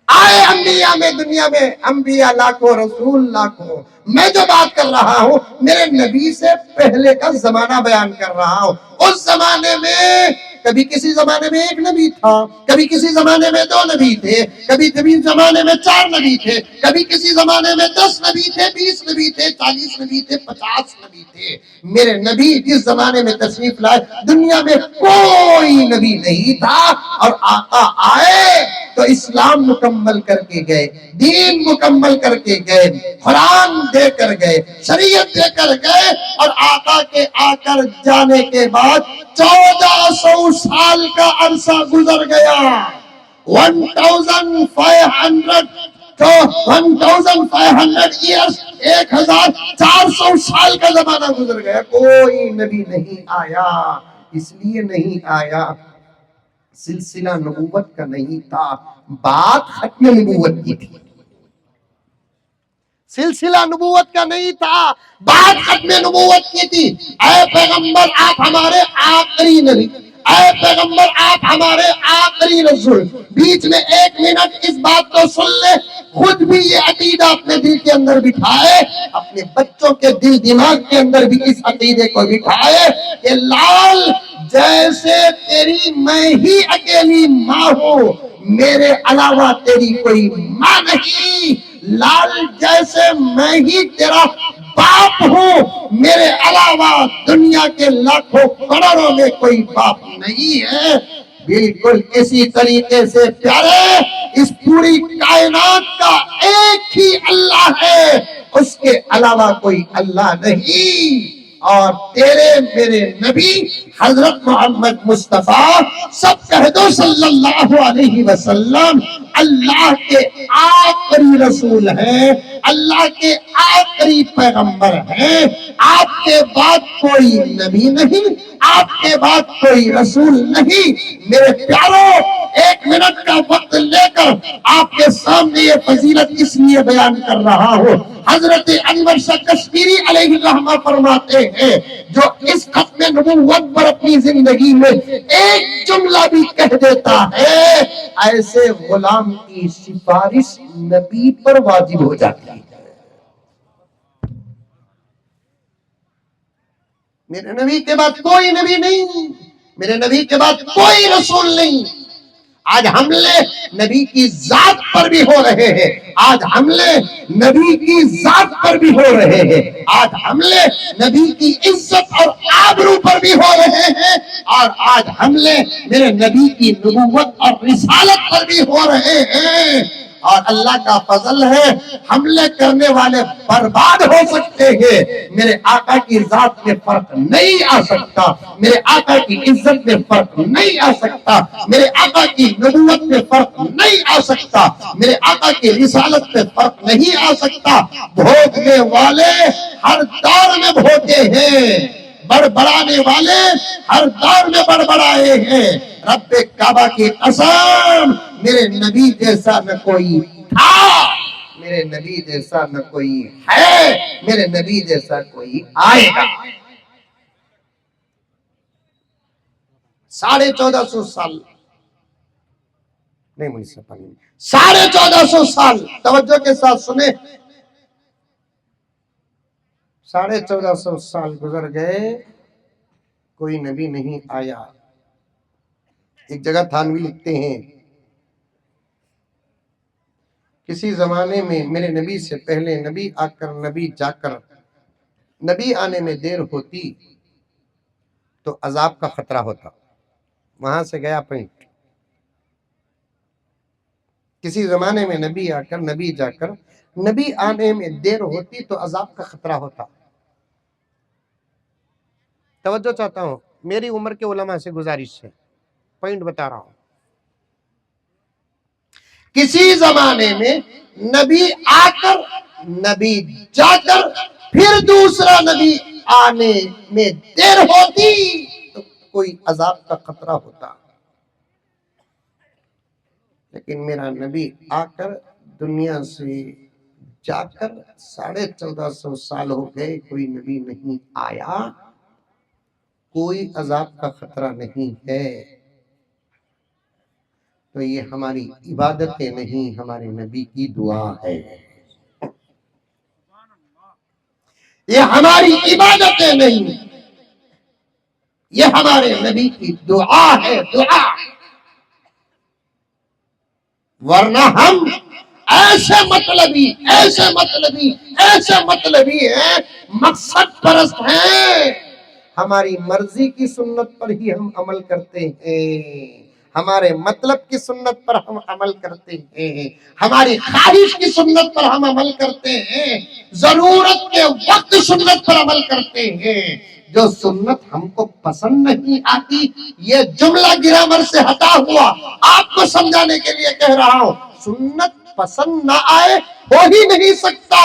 آئے انبیاء میں دنیا میں انبیاء لاکھوں، رسول لاکھوں. میں جو بات کر رہا ہوں میرے نبی سے پہلے کا زمانہ بیان کر رہا ہوں. اس زمانے میں کبھی کسی زمانے میں 1 نبی تھا، کبھی کسی زمانے میں 2 نبی تھے، کبھی زمانے میں 4 نبی تھے، کبھی کسی زمانے میں 10 نبی تھے، 20 نبی تھے، 40 نبی تھے، 50 نبی تھے. میرے نبی جس زمانے میں تشریف لائے دنیا میں کوئی نبی نہیں تھا، اور آقا آئے تو اسلام مکمل کر کے گئے، دین مکمل کر کے گئے، قرآن دے کر گئے، شریعت دے کر گئے. اور آقا کے آ کر جانے کے بعد 1400 سال کا عرصہ گزر گیا. 1500 ایئرس، 1400 سال کا زمانہ گزر گیا، کوئی نبی نہیں آیا. اس لیے نہیں آیا، سلسلہ نبوت کا نہیں تھا، بات ختم نبوت کی تھی. سلسلہ نبوت کا نہیں تھا، بات ختم نبوت کی تھی. اے پیغمبر آپ ہمارے آخری نبی، اے پیغمبر آپ ہمارے آخری رسول. بیچ میں 1 منٹ اس بات کو سن لے، خود بھی یہ عقیدہ اپنے دل کے اندر بٹھائے، اپنے بچوں کے دل دماغ کے اندر بھی اس عقیدے کو بٹھائے کہ لال جیسے تیری میں ہی اکیلی ماں ہوں، میرے علاوہ تیری کوئی ماں نہیں. لال جیسے میں ہی تیرا باپ ہوں، میرے علاوہ دنیا کے لاکھوں کروڑوں میں کوئی باپ نہیں ہے. بالکل اسی طریقے سے پیارے اس پوری کائنات کا ایک ہی اللہ ہے، اس کے علاوہ کوئی اللہ نہیں. اور تیرے میرے نبی حضرت محمد مصطفیٰ سب کہہ دو صلی اللہ علیہ وسلم اللہ کے آخری رسول ہیں، اللہ کے آخری پیغمبر ہیں. آپ کے بعد کوئی نبی نہیں، آپ کے بعد کوئی رسول نہیں. میرے پیاروں 1 منٹ کا وقت لے کر آپ کے سامنے یہ فضیلت اس لیے بیان کر رہا ہوں. حضرت انور شاہ کشمیری علیہ الرحمہ فرماتے ہیں جو اس ختم نبوت پر اپنی زندگی میں ایک جملہ بھی کہہ دیتا ہے، ایسے غلام کی سفارش نبی پر واجب ہو جاتی ہے. میرے نبی کے بعد کوئی نبی نہیں، میرے نبی کے بعد کوئی رسول نہیں. آج حملے نبی کی ذات پر بھی ہو رہے ہیں، آج حملے نبی کی ذات پر بھی ہو رہے ہیں، آج حملے نبی کی عزت اور آبرو پر بھی ہو رہے ہیں، اور آج حملے میرے نبی کی نبوت اور رسالت پر بھی ہو رہے ہیں۔ اور اللہ کا فضل ہے، حملے کرنے والے برباد ہو سکتے ہیں، میرے آقا کی ذات میں فرق نہیں آ سکتا، میرے آقا کی عزت میں فرق نہیں آ سکتا، میرے آقا کی نبوت میں فرق نہیں آ سکتا، میرے آقا کی رسالت میں فرق نہیں آ سکتا۔ بھوکنے والے ہر دور میں بھوکے ہیں، بڑبڑانے والے ہر دور میں بڑبڑائے ہیں۔ رب کعبہ کی قسم، میرے نبی جیسا نہ کوئی تھا، میرے نبی جیسا نہ کوئی ہے، میرے نبی جیسا کوئی آئے گا۔ 1450 سال نہیں، مجھ سے پانی 1450 سال توجہ کے ساتھ سنیں، 1450 سال گزر گئے، کوئی نبی نہیں آیا۔ ایک جگہ تھانوی لکھتے ہیں، کسی زمانے میں میرے نبی سے پہلے نبی آ کر نبی جا کر، نبی آنے میں دیر ہوتی تو عذاب کا خطرہ ہوتا۔ وہاں سے گیا پوائنٹ، کسی زمانے میں نبی آ کر نبی جا کر، نبی آنے میں دیر ہوتی تو عذاب کا خطرہ ہوتا۔ توجہ چاہتا ہوں، میری عمر کے علماء سے گزارش ہے، پوائنٹ بتا رہا ہوں۔ کسی زمانے میں نبی آ کر نبی جا کر پھر دوسرا نبی آنے میں دیر ہوتی تو کوئی عذاب کا خطرہ ہوتا، لیکن میرا نبی آ کر دنیا سے جا کر 1450 سال ہو گئے، کوئی نبی نہیں آیا، کوئی عذاب کا خطرہ نہیں ہے۔ تو یہ ہماری عبادتیں نہیں، ہمارے نبی کی دعا ہے۔ یہ ہماری عبادتیں نہیں، یہ ہمارے نبی کی دعا ہے، دعا۔ ورنہ ہم ایسے مطلبی ہیں، مقصد پرست ہیں، ہماری مرضی کی سنت پر ہی ہم عمل کرتے ہیں، ہمارے مطلب کی سنت پر ہم عمل کرتے ہیں، ہماری خواہش کی سنت پر ہم عمل کرتے ہیں، ضرورت کے وقت سنت پر عمل کرتے ہیں۔ جو سنت ہم کو پسند نہیں آتی، یہ جملہ گرامر سے ہٹا ہوا آپ کو سمجھانے کے لیے کہہ رہا ہوں، سنت پسند نہ آئے ہو ہی نہیں سکتا،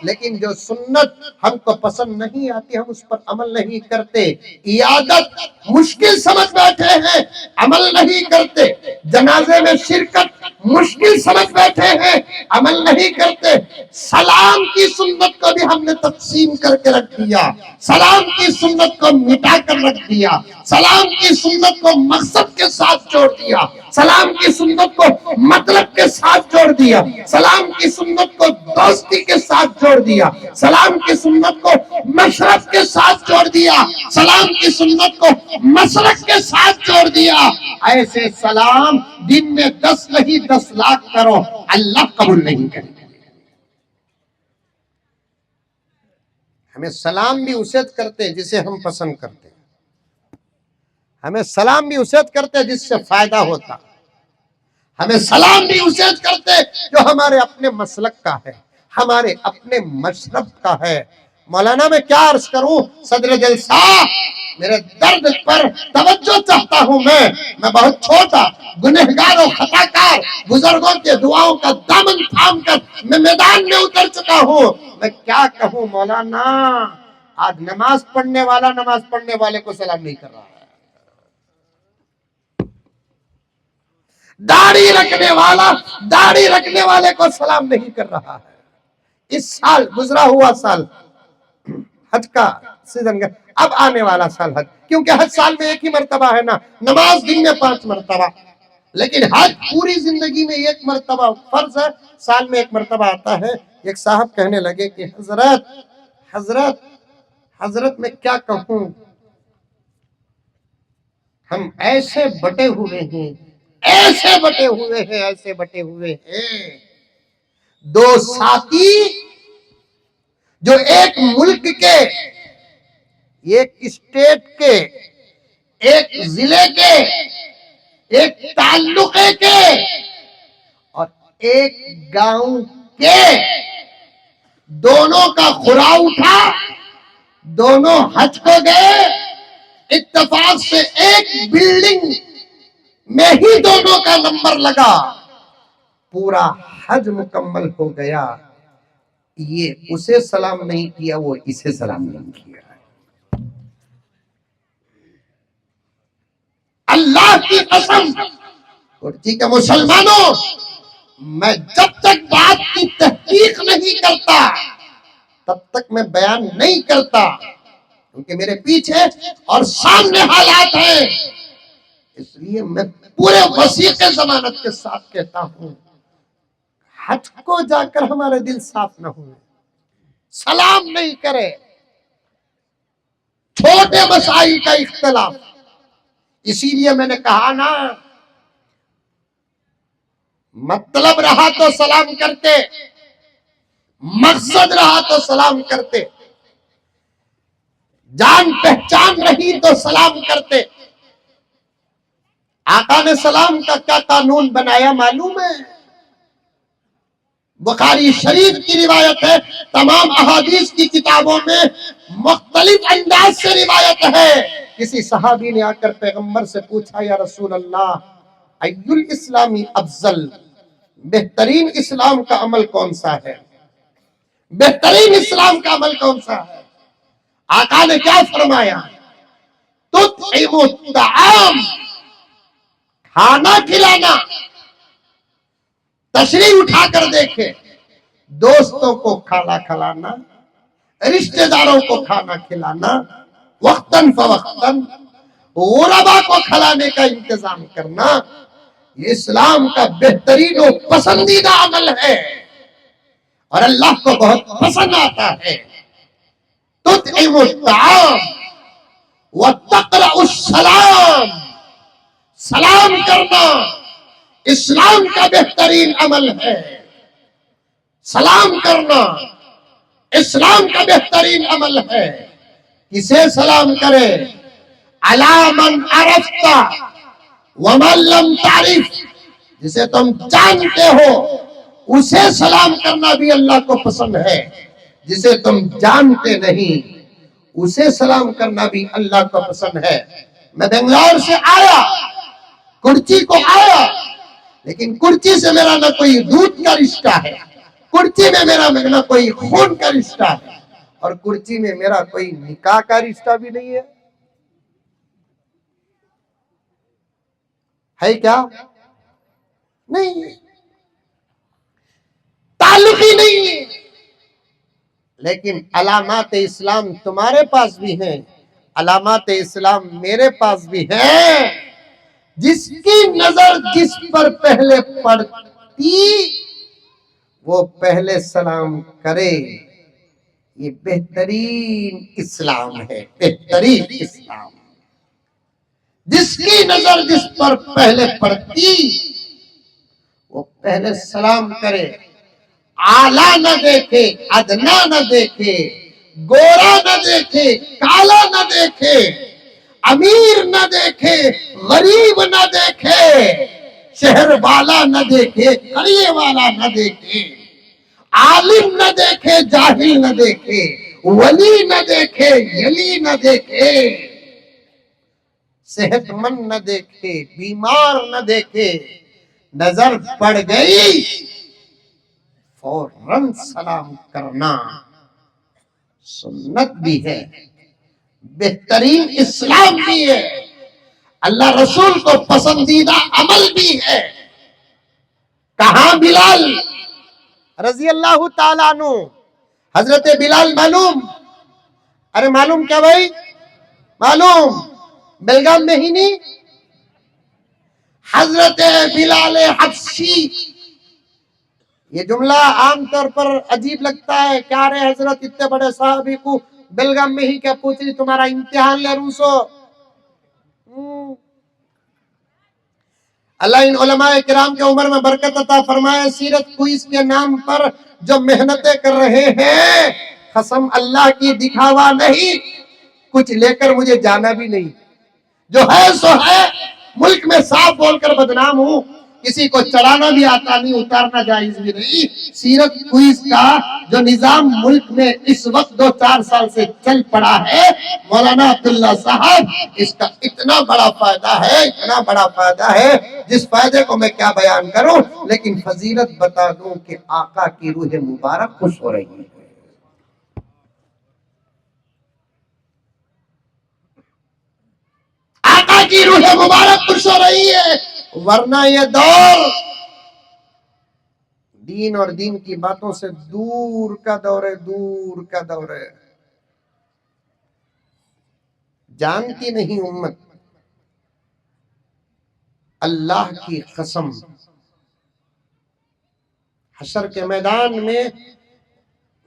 لیکن جو سنت ہم کو پسند نہیں آتی ہم اس پر عمل نہیں کرتے۔ عیادت مشکل سمجھ بیٹھے ہیں، عمل نہیں کرتے۔ جنازے میں شرکت مشکل سمجھ بیٹھے ہیں، عمل نہیں کرتے۔ سلام کی سنت کو بھی ہم نے تقسیم کر کے رکھ دیا، سلام کی سنت کو مٹا کر رکھ دیا، سلام کی سنت کو مقصد کے ساتھ جوڑ دیا، سلام کی سنت کو مطلب کے ساتھ جوڑ دیا، سلام کی سنت کو دوستی کے ساتھ جوڑ دیا، سلام کی سنت کو مشرف کے ساتھ جوڑ دیا، سلام کی سنت کو مسلک کے ساتھ جوڑ دیا۔ ایسے سلام دن میں 10 نہیں 10 لاکھ کرو، اللہ قبول نہیں کرے۔ ہمیں سلام بھی اسے کرتے جسے ہم پسند کرتے، ہمیں سلام بھی اسے کرتے جس سے فائدہ ہوتا، ہمیں سلام بھی اسے کرتے جو ہمارے اپنے مسلک کا ہے، ہمارے اپنے مشرب کا ہے۔ مولانا میں کیا عرض کروں، صدر جلسہ میرے درد پر توجہ چاہتا ہوں، میں بہت چھوٹا گنہگار و خطا کار، بزرگوں کے دعاؤں کا دامن تھام کر میں میدان میں اتر چکا ہوں۔ میں کیا کہوں مولانا، آج نماز پڑھنے والا نماز پڑھنے والے کو سلام نہیں کر رہا ہے، داڑھی رکھنے والے کو سلام نہیں کر رہا ہے۔ اس سال گزرا ہوا سال حج کا سیزن گیا، اب آنے والا سال حج، کیونکہ حج سال میں ایک ہی مرتبہ ہے نا، نماز دن میں 5 مرتبہ، لیکن حج پوری زندگی میں ایک مرتبہ فرض ہے، سال میں ایک مرتبہ آتا ہے۔ ایک صاحب کہنے لگے کہ حضرت میں کیا کہوں، ہم ایسے بٹے ہوئے ہیں، ایسے بٹے ہوئے ہیں، ایسے بٹے ہوئے ہیں۔ دو ساتھی جو ایک ملک کے، ایک اسٹیٹ کے، ایک ضلع کے، ایک تعلقے کے اور ایک گاؤں کے، دونوں کا خرا اٹھا، دونوں حج کو گئے، اتفاق سے ایک بلڈنگ میں ہی دونوں کا نمبر لگا، پورا حج مکمل ہو گیا۔ یہ اسے سلام نہیں کیا، وہ اسے سلام نہیں کیا۔ اللہ کی قسم، کرچی کے مسلمانوں، میں جب تک بات کی تحقیق نہیں کرتا تب تک میں بیان نہیں کرتا، کیونکہ میرے پیچھے اور سامنے حالات ہیں۔ اس لیے میں پورے وثیق ضمانت کے ساتھ کہتا ہوں، حج کو جا کر ہمارے دل صاف نہ ہوئے، سلام نہیں کرے، چھوٹے مسائل کا اختلاف۔ اسی لیے میں نے کہا نا، مطلب رہا تو سلام کرتے، مقصد رہا تو سلام کرتے، جان پہچان رہی تو سلام کرتے۔ آقا نے سلام کا کیا قانون بنایا معلوم ہے؟ بخاری شریف کی روایت ہے، تمام احادیث کی کتابوں میں مختلف انداز سے روایت ہے۔ کسی صحابی نے آ کر پیغمبر سے پوچھا، یا رسول اللہ، ای الاسلامی افضل، بہترین اسلام کا عمل کون سا ہے؟ بہترین اسلام کا عمل کون سا ہے؟ آقا نے کیا فرمایا؟ تطعم الطعام، کھانا کھلانا۔ تشریح اٹھا کر دیکھے، دوستوں کو کھانا کھلانا، رشتہ داروں کو کھانا کھلانا، وقتاً فوقتاً غربا کو کھلانے کا انتظام کرنا، یہ اسلام کا بہترین و پسندیدہ عمل ہے اور اللہ کو بہت پسند آتا ہے۔ تطعم الطعام وتقرأ السلام، سلام کرنا اسلام کا بہترین عمل ہے۔ سلام کرنا اسلام کا بہترین عمل ہے۔ کسے سلام کرے؟ علی من عرفت ومن لم تعرف، جسے تم جانتے ہو اسے سلام کرنا بھی اللہ کو پسند ہے، جسے تم جانتے نہیں اسے سلام کرنا بھی اللہ کو پسند ہے۔ میں بنگلور سے آیا، کرچی کو آیا، لیکن کرچی سے میرا نہ کوئی دودھ کا رشتہ ہے، کرچی میں میرا نہ کوئی خون کا رشتہ ہے، اور کرچی میں میرا کوئی نکاح کا رشتہ بھی نہیں ہے۔ ہے کیا؟ نہیں، تعلق ہی نہیں ہے۔ لیکن علامات اسلام تمہارے پاس بھی ہیں، علامات اسلام میرے پاس بھی ہیں۔ جس کی نظر جس پر پہلے پڑتی وہ پہلے سلام کرے، یہ بہترین اسلام ہے، بہترین اسلام۔ جس کی نظر جس پر پہلے پڑتی وہ پہلے سلام کرے، اعلیٰ نہ دیکھے، ادنا نہ دیکھے، گورا نہ دیکھے، کالا نہ دیکھے، امیر نہ دیکھے، غریب نہ دیکھے، شہر والا نہ دیکھے، قریے والا نہ دیکھے، عالم نہ دیکھے، جاہل نہ دیکھے، ولی نہ دیکھے، یلی نہ دیکھے، صحت مند نہ دیکھے، بیمار نہ دیکھے، نظر پڑ گئی فوراً سلام کرنا سنت بھی ہے، بہترین اسلام بھی ہے، اللہ رسول کو پسندیدہ عمل بھی ہے۔ کہاں بلال رضی اللہ تعالیٰ عنہ، حضرت بلال معلوم؟ ارے معلوم کیا بھائی؟ معلوم بیلگام میں ہی نہیں؟ حضرت بلال حبشی، یہ جملہ عام طور پر عجیب لگتا ہے، کیا رہے حضرت اتنے بڑے صحابی کو بیلگام میں ہی کیا پوچھ رہی، تمہارا امتحان لے روسو۔ اللہ ان علماء کرام کے عمر میں برکت عطا فرمائے. سیرت کوئز کے نام پر جو محنتیں کر رہے ہیں، قسم اللہ کی دکھاوا نہیں، کچھ لے کر مجھے جانا بھی نہیں. جو ہے سو ہے، ملک میں صاف بول کر بدنام ہوں، کسی کو چڑھانا بھی آتا نہیں، اتارنا جائز بھی نہیں. سیرت کوئز کا جو نظام ملک میں اس وقت 2-4 سال سے چل پڑا ہے، مولانا عبداللہ صاحب، اس کا اتنا بڑا فائدہ ہے، اتنا بڑا فائدہ ہے، جس فائدے کو میں کیا بیان کروں، لیکن فضیلت بتا دوں کہ آقا کی روح مبارک خوش ہو رہی ہے. آقا کی روح مبارک خوش ہو رہی ہے. ورنہ یہ دور دین اور دین کی باتوں سے دور کا دور ہے، دور کا دور ہے. جانتی نہیں امت، اللہ کی قسم، حشر کے میدان میں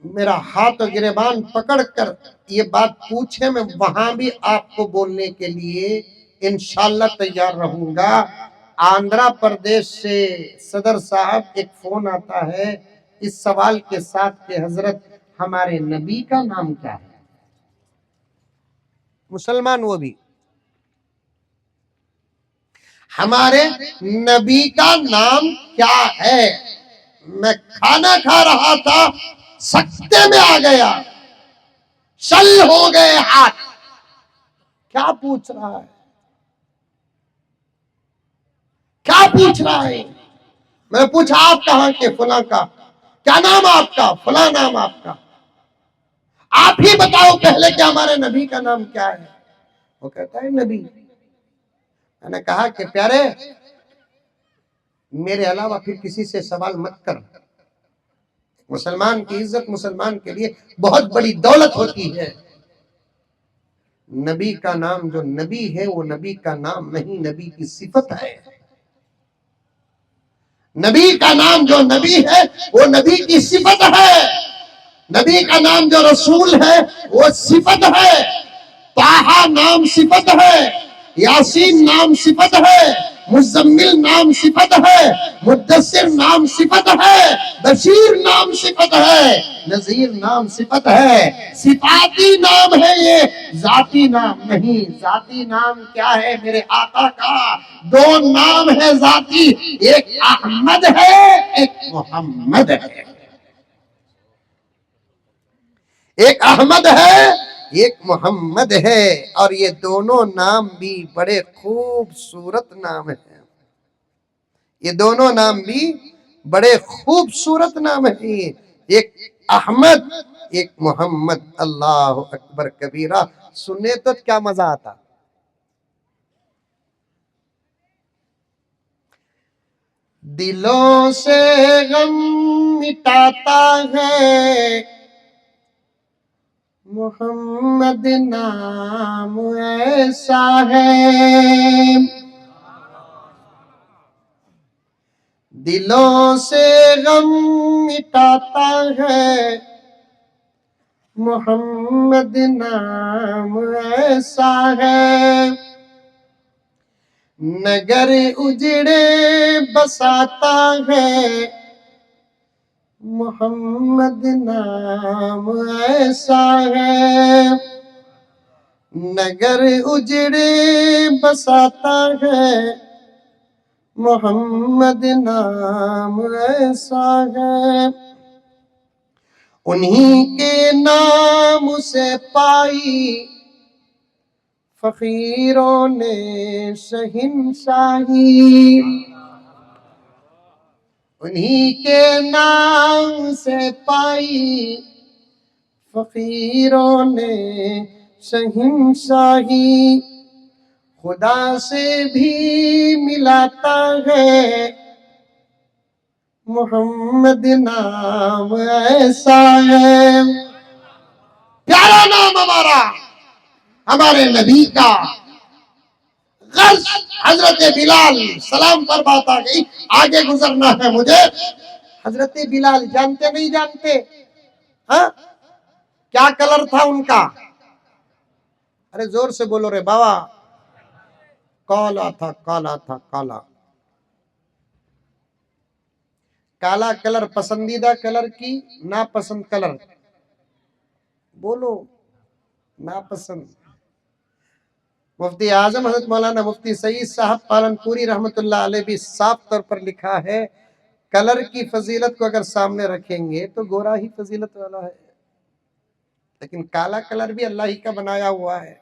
میرا ہاتھ و گریبان پکڑ کر یہ بات پوچھے، میں وہاں بھی آپ کو بولنے کے لیے انشاءاللہ تیار رہوں گا. آندھرا پردیش سے صدر صاحب ایک فون آتا ہے اس سوال کے ساتھ کہ حضرت ہمارے نبی کا نام کیا ہے؟ مسلمان وہ بھی، ہمارے نبی کا نام کیا ہے؟ میں کھانا کھا رہا تھا، سکتے میں آ گیا، شل ہو گئے ہاتھ. کیا پوچھ رہا ہے؟ کیا پوچھ رہا ہے؟ میں پوچھا آپ کہاں کے؟ فلاں کا. کیا نام آپ کا؟ فلاں نام آپ کا. آپ ہی بتاؤ پہلے کہ ہمارے نبی کا نام کیا ہے. وہ کہتا ہے نبی. میں نے کہا کہ پیارے، میرے علاوہ پھر کسی سے سوال مت کر. مسلمان کی عزت مسلمان کے لیے بہت بڑی دولت ہوتی ہے. نبی کا نام جو نبی ہے وہ نبی کا نام نہیں، نبی کی صفت ہے. نبی کا نام جو نبی ہے وہ نبی کی صفت ہے. نبی کا نام جو رسول ہے وہ صفت ہے. طٰہٰ نام صفت ہے، یاسین نام صفت ہے، مزمل نام صفت ہے، مدثر نام صفت ہے، بشیر نام صفت ہے، نذیر نام صفت ہے. صفاتی نام ہے یہ، ذاتی نام نہیں. ذاتی نام کیا ہے میرے آقا کا؟ 2 نام ہے ذاتی، ایک احمد ہے، ایک محمد ہے. ایک احمد ہے، ایک محمد ہے. اور یہ دونوں نام بھی بڑے خوبصورت نام ہیں. یہ دونوں نام بھی بڑے خوبصورت نام ہیں. ایک احمد، ایک محمد. اللہ اکبر کبیرہ. سننے تو کیا مزہ آتا. دلوں سے غم مٹاتا ہے محمد نام ایسا ہے. دلوں سے غم مٹاتا ہے محمد نام ایسا ہے. نگر اجڑے بساتا ہے محمد نام ایسا ہے. نگر اجڑے بساتا ہے محمد نام ایسا ہے. انہی کے نام سے پائی فقیروں نے شہنشاہی. انہی کے نام سے پائی فقیروں نے شہنشاہی. خدا سے بھی ملاتا ہے محمد نام ایسا ہے. پیارا نام ہمارا، ہمارے نبی کا. غرض حضرت بلال، سلام پر بات آ گئی، آگے گزرنا ہے مجھے. حضرت بلال جانتے نہیں جانتے؟ ہاں، کیا کلر تھا ان کا؟ ارے زور سے بولو رے بابا. کالا تھا، کالا تھا، کالا. کالا کلر پسندیدہ کلر کی ناپسند کلر؟ بولو ناپسند۔ مفتی اعظم حضرت مولانا مفتی سعید صاحب پالنپوری رحمت اللہ علیہ بھی صاف طور پر لکھا ہے کلر کی فضیلت کو اگر سامنے رکھیں گے تو گورا ہی فضیلت والا ہے، لیکن کالا کلر بھی اللہ ہی کا بنایا ہوا ہے۔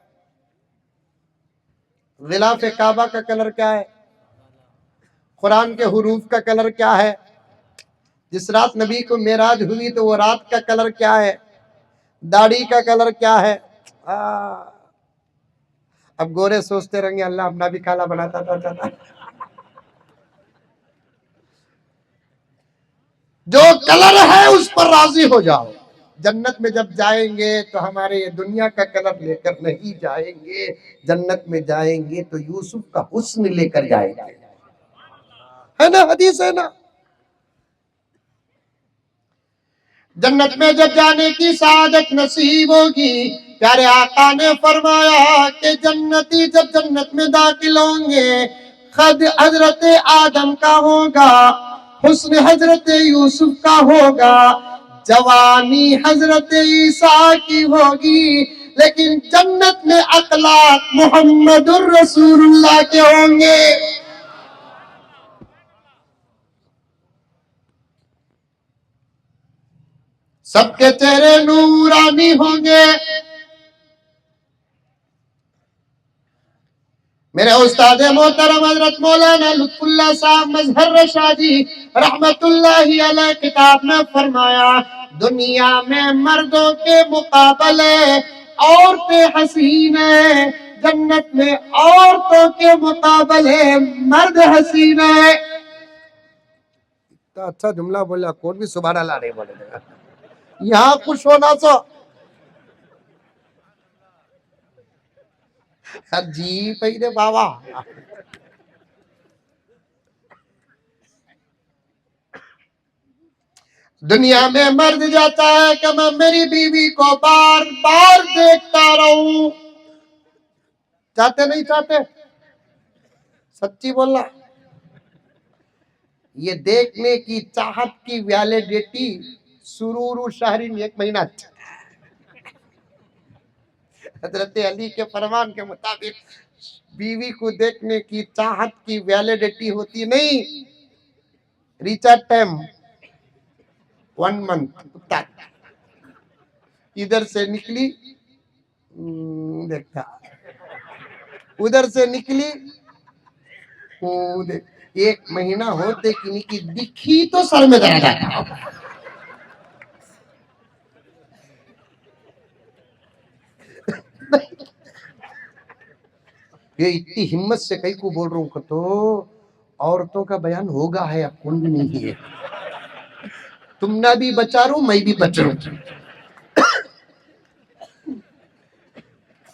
غلاف کعبہ کا کلر کیا ہے؟ قرآن کے حروف کا کلر کیا ہے؟ جس رات نبی کو معراج ہوئی تو وہ رات کا کلر کیا ہے؟ داڑھی کا کلر کیا ہے؟ اب گورے سوچتے رہیں گے اللہ اپنا بھی کالا بناتا تھا۔ جو کلر ہے اس پر راضی ہو جاؤ۔ جنت میں جب جائیں گے تو ہمارے یہ دنیا کا کلر لے کر نہیں جائیں گے، جنت میں جائیں گے تو یوسف کا حسن لے کر جائیں گے، ہے نا؟ حدیث ہے نا؟ جنت میں جب جانے کی سعادت نصیب ہوگی، پیارے آقا نے فرمایا کہ جنتی جب جنت میں داخل ہوں گے، خد حضرت آدم کا ہوگا، حسن حضرت یوسف کا ہوگا، جوانی حضرت عیسیٰ کی ہوگی، لیکن جنت میں اخلاق محمد الرسول اللہ کے ہوں گے۔ سب کے چہرے نورانی ہوں گے۔ میرے استاد محترم حضرت مولانا لطف اللہ صاحب مظہر رشادی رحمت اللہ علیہ کتاب میں فرمایا، دنیا میں مردوں کے مقابلے عورتیں حسین ہیں، جنت میں عورتوں کے مقابلے مرد حسین ہیں۔ اچھا جملہ بولا، کون بھی سبحان اللہ نہیں بولے گا، یہاں خوش ہونا سو جی پہلے بابا۔ دنیا میں مرد جاتا ہے کہ میں میری بیوی کو بار بار دیکھتا رہوں، چاہتے نہیں چاہتے؟ سچی بولنا، یہ دیکھنے کی چاہت کی ویلیڈیٹی سرور شہری میں 1 مہینہ۔ حضرت علی کے فرمان کے مطابق بیوی کو دیکھنے کی چاہت کی ویلیڈیٹی ہوتی نہیں، ریچارڈ ٹائم 1 منتھ، ادھر سے نکلی دیکھتا، ادھر سے نکلی 1 مہینہ ہوتے کی نہیں کی دکھی تو سر میں درد آتا۔ یہ اتنی ہمت سے کئی کو بول رہا ہوں کہ تو عورتوں کا بیان ہوگا ہے، اب کون بھی نہیں ہے، تم نہ بھی بچا رہو میں بھی بچ رہا ہوں،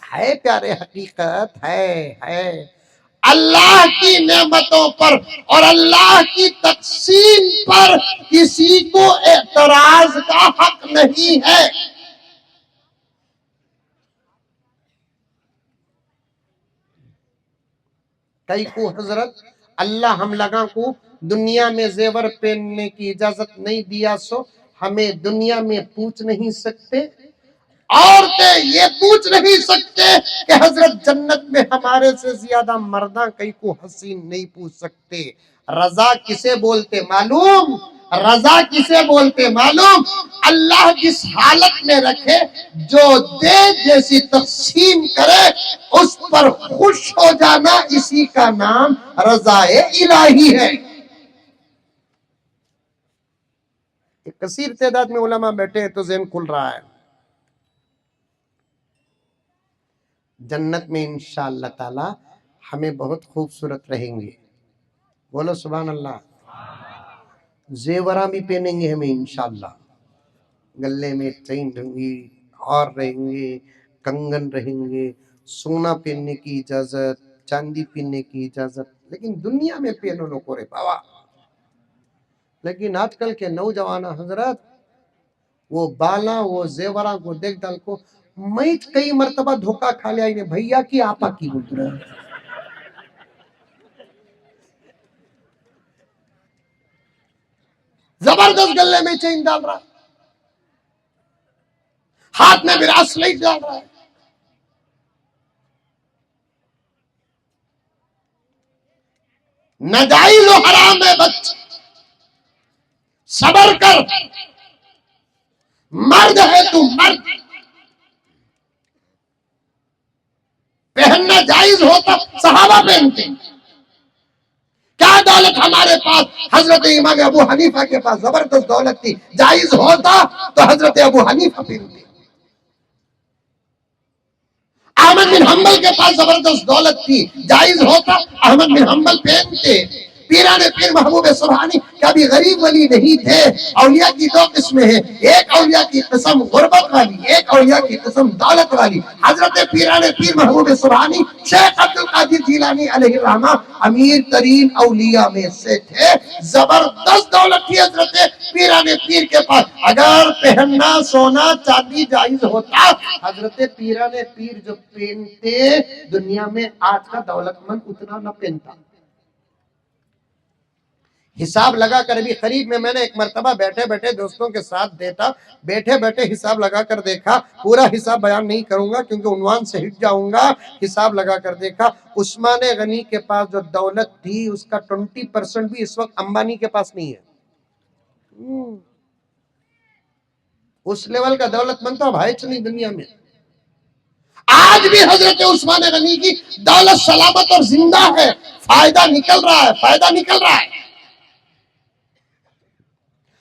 ہے پیارے، حقیقت ہے۔ اللہ کی نعمتوں پر اور اللہ کی تقسیم پر کسی کو اعتراض کا حق نہیں ہے۔ کئی کو حضرت اللہ ہم لگا کو دنیا میں زیور پہننے کی اجازت نہیں دیا، سو ہمیں دنیا میں پوچھ نہیں سکتے، عورتیں یہ پوچھ نہیں سکتے کہ حضرت جنت میں ہمارے سے زیادہ مرداں کئی کو حسین نہیں پوچھ سکتے۔ رضا کسے بولتے معلوم؟ رضا کسے بولتے معلوم؟ اللہ جس حالت میں رکھے، جو دے جیسی تقسیم کرے، اس پر خوش ہو جانا، اسی کا نام رضا الہی ہے۔ ایک کثیر تعداد میں علماء بیٹھے ہیں تو ذہن کھل رہا ہے۔ جنت میں انشاءاللہ تعالی ہمیں بہت خوبصورت رہیں گے، بولو سبحان اللہ۔ زیوراں بھی پہنیں گے ہمیں انشاءاللہ، گلے میں چین رہیں گی، ہار رہیں گے، کنگن رہیں گے، سونا پہننے کی اجازت، چاندی پہننے کی اجازت، لیکن دنیا میں پہنو لو کو رے بابا۔ لیکن آج کل کے نوجوان حضرت وہ بالا وہ زیوراں کو دیکھ ڈال کو میں کئی مرتبہ دھوکہ کھا لیا انہیں، بھیا کی آپا کی گزرا۔ زبردست گلے میں چین ڈال رہا ہے، ہاتھ میں براسلیٹ ڈال رہا ہے، ناجائز و حرام ہے بچ، صبر کر، مرد ہے تو مرد، پہننا جائز ہوتا صحابہ پہنتے، کیا دولت ہمارے پاس، حضرت امام ابو حنیفہ کے پاس زبردست دولت تھی، جائز ہوتا تو حضرت ابو حنیفہ پہنتے، احمد بن حنبل کے پاس زبردست دولت تھی، جائز ہوتا احمد بن حنبل پہنتے، پیران پیر محبوب سبحانی کبھی غریب ولی نہیں تھے۔ اولیاء کی دو قسمیں ہیں، ایک اولیاء کی قسم غربت والی، ایک اولیاء کی قسم دولت والی۔ حضرت پیران پیر محبوب سبحانی شیخ عبد القادر جیلانی علیہ الرحمہ امیر ترین اولیاء میں سے تھے، زبردست دولت تھی حضرت پیران پیر کے پاس، اگر پہننا سونا چاندی جائز ہوتا حضرت پیران پیر جو پہنتے دنیا میں آج کا دولت مند اتنا نہ پہنتا۔ حساب لگا کر، ابھی قریب میں نے ایک مرتبہ بیٹھے بیٹھے دوستوں کے ساتھ دیتا، بیٹھے بیٹھے حساب لگا کر دیکھا، پورا حساب بیان نہیں کروں گا کیونکہ عنوان سے ہٹ جاؤں گا، حساب لگا کر دیکھا عثمان غنی کے پاس جو دولت تھی اس کا 20% بھی اس وقت امبانی کے پاس نہیں ہے۔ اس لیول کا دولت مند تو بھائی چنی دنیا میں، آج بھی حضرت عثمان غنی کی دولت سلامت اور زندہ ہے، فائدہ نکل رہا ہے، فائدہ نکل رہا ہے۔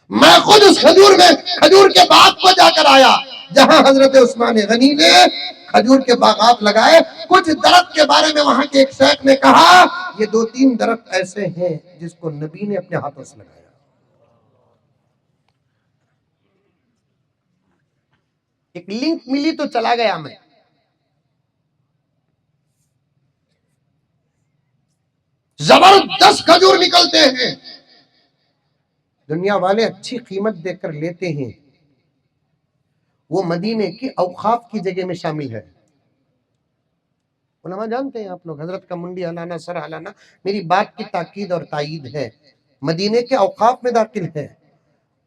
میں خود اس کھجور کے باغ کو جا کر آیا جہاں حضرت عثمان غنی نے کھجور کے باغات لگائے۔ کچھ درخت کے بارے میں وہاں کے ایک شیخ نے کہا یہ 2-3 درخت ایسے ہیں جس کو نبی نے اپنے ہاتھوں سے لگایا۔ ایک لنک ملی تو چلا گیا میں۔ زبردست کھجور نکلتے ہیں، دنیا والے اچھی قیمت دے کر لیتے ہیں، وہ مدینے کی اوقاف کی جگہ میں شامل ہے۔ علماء جانتے ہیں آپ لوگ، حضرت کا منڈی ہلانا سر ہلانا میری بات کی تاکید اور تائید ہے، مدینے کے اوقاف میں داخل ہے۔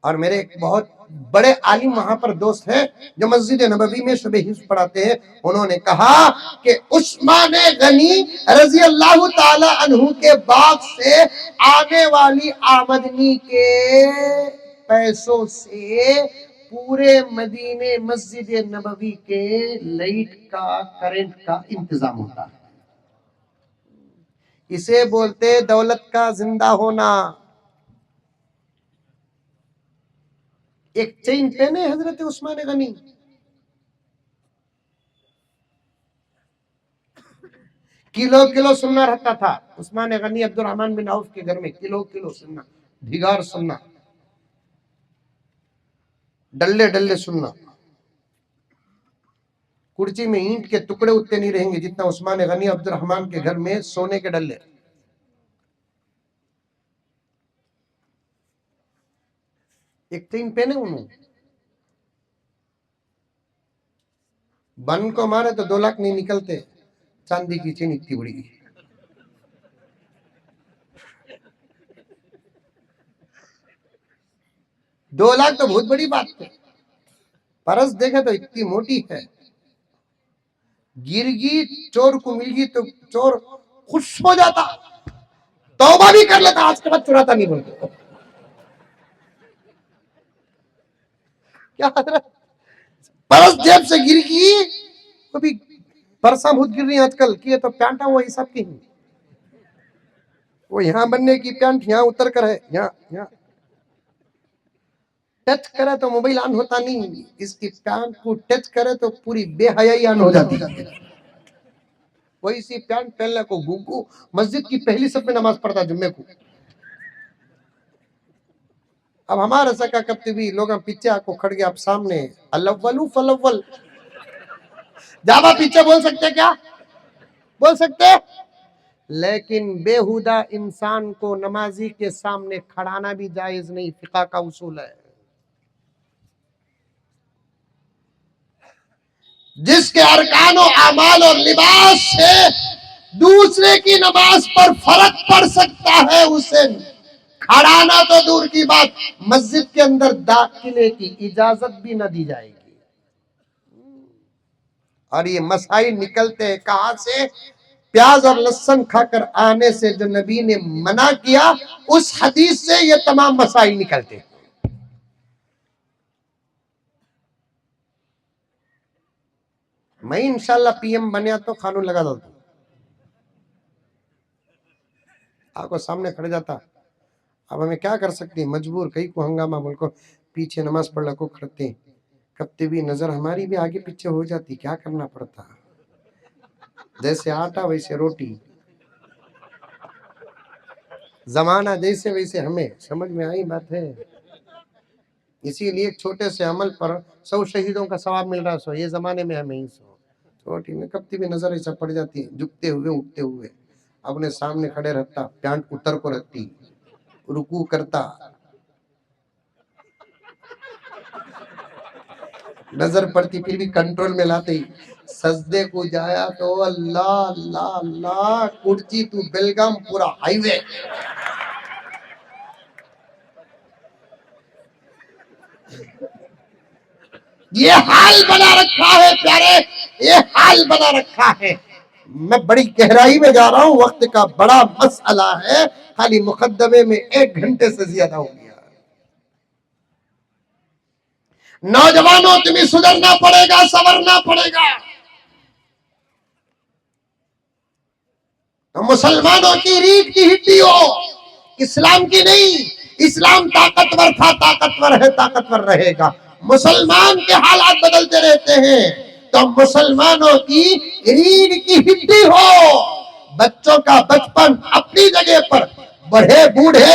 اور میرے ایک بہت بڑے عالم وہاں پر دوست ہیں جو مسجد نبوی میں شب حفظ پڑھاتے ہیں، انہوں نے کہا کہ عثمان غنی رضی اللہ تعالی عنہ کے باغ سے آنے والی آمدنی کے پیسوں سے پورے مدینے مسجد نبوی کے لائٹ کا کرنٹ کا انتظام ہوتا ہے۔ اسے بولتے دولت کا زندہ ہونا۔ ایک چین پہنے حضرت عثمان غنی، کلو سننا رہتا تھا عثمان غنی عبد الرحمن بن عوف کے گھر میں، کلو سننا، بھیگار سننا، ڈلے سننا۔ کرچی میں اینٹ کے ٹکڑے اتنے نہیں رہیں گے جتنا عثمان غنی عبد الرحمن کے گھر میں سونے کے ڈلے۔ ایک چین پہنے انہوں، بن کو مارے تو 2 لاکھ نہیں نکلتے، چاندی کی چین اتنی بڑی گئی۔ 2 لاکھ تو بہت بڑی بات ہے، پرس دیکھے تو اتنی موٹی ہے، گر گئی چور کو مل گئی تو چور خوش ہو جاتا، توبہ بھی کر لیتا، آج کے بعد چراتا نہیں بولتے۔ کیا حضرت پرس جیب سے گر گئی، کبھی پرساں بہت گر رہی ہیں آج کل کی، تو پینٹا وہی سب کی ہیں، وہ یہاں بننے کی پینٹ یہاں اتر کر ہے، یہاں ٹچ کرے تو موبائل آن ہوتا نہیں، اس کی پینٹ کو ٹچ کرے تو پوری بے حیائی آن ہو جاتی۔ وہی سی پینٹ پہننے کو گھوگو مسجد کی پہلی صف میں نماز پڑھتا جمعے کو۔ اب ہمارا سکا کبتی بھی لوگاں پیچھے آکو کھڑ گیا، اب سامنے الاولو فالاول، جابا پیچھے بول سکتے کیا؟ بول سکتے؟ لیکن بےہودہ انسان کو نمازی کے سامنے کھڑانا بھی جائز نہیں، فقہ کا اصول ہے۔ جس کے ارکان و اعمال اور لباس سے دوسرے کی نماز پر فرق پڑ سکتا ہے، اسے کھڑانا تو دور کی بات، مسجد کے اندر داخلے کی اجازت بھی نہ دی جائے گی۔ اور یہ مسائل نکلتے ہیں کہاں سے؟ پیاز اور لہسن کھا کر آنے سے جو نبی نے منع کیا، اس حدیث سے یہ تمام مسائل نکلتے ہیں۔ میں انشاءاللہ پی ایم بنیا تو قانون لگا دیتا ہوں، آپ کو سامنے کھڑے جاتا، اب ہمیں کیا کر سکتے ہیں، مجبور، کئی کو ہنگامہ، ملکوں پیچھے نماز پڑھ لکو کھڑتے ہیں، کبتے بھی نظر ہماری بھی آگے پیچھے ہو جاتی، کیا کرنا پڑتا، جیسے آٹا ویسے روٹی، زمانہ جیسے ویسے ہمیں، سمجھ میں آئی بات ہے؟ اسی لیے ایک چھوٹے سے عمل پر 100 شہیدوں کا ثواب مل رہا، سو یہ زمانے میں ہمیں ہی سو چھوٹی میں کبتی بھی نظر ایسا پڑ جاتی، جھکتے ہوئے اٹھتے ہوئے اپنے سامنے کھڑے رہتا، پیانٹ اتر کو رکھتی، رکوع کرتا، نظر پڑتی، پھر بھی کنٹرول میں لاتے ہی سجدے کو جایا تو اللہ اللہ اللہ، کرچی تو بیلگام پورا ہائی وے۔ یہ حال بنا رکھا ہے پیارے، یہ حال بنا رکھا ہے۔ میں بڑی گہرائی میں جا رہا ہوں، وقت کا بڑا مسئلہ ہے، خالی مقدمے میں 1 گھنٹے سے زیادہ ہو گیا۔ نوجوانوں تمہیں سدھرنا پڑے گا، سنورنا پڑے گا۔ تو مسلمانوں کی ریڑھ کی ہڈی ہو، اسلام کی نہیں۔ اسلام طاقتور تھا، طاقتور ہے، طاقتور رہے گا۔ مسلمان کے حالات بدلتے رہتے ہیں، تو مسلمانوں کی ریڑھ کی ہڈی ہو۔ بچوں کا بچپن اپنی جگہ پر، بڑے بوڑھے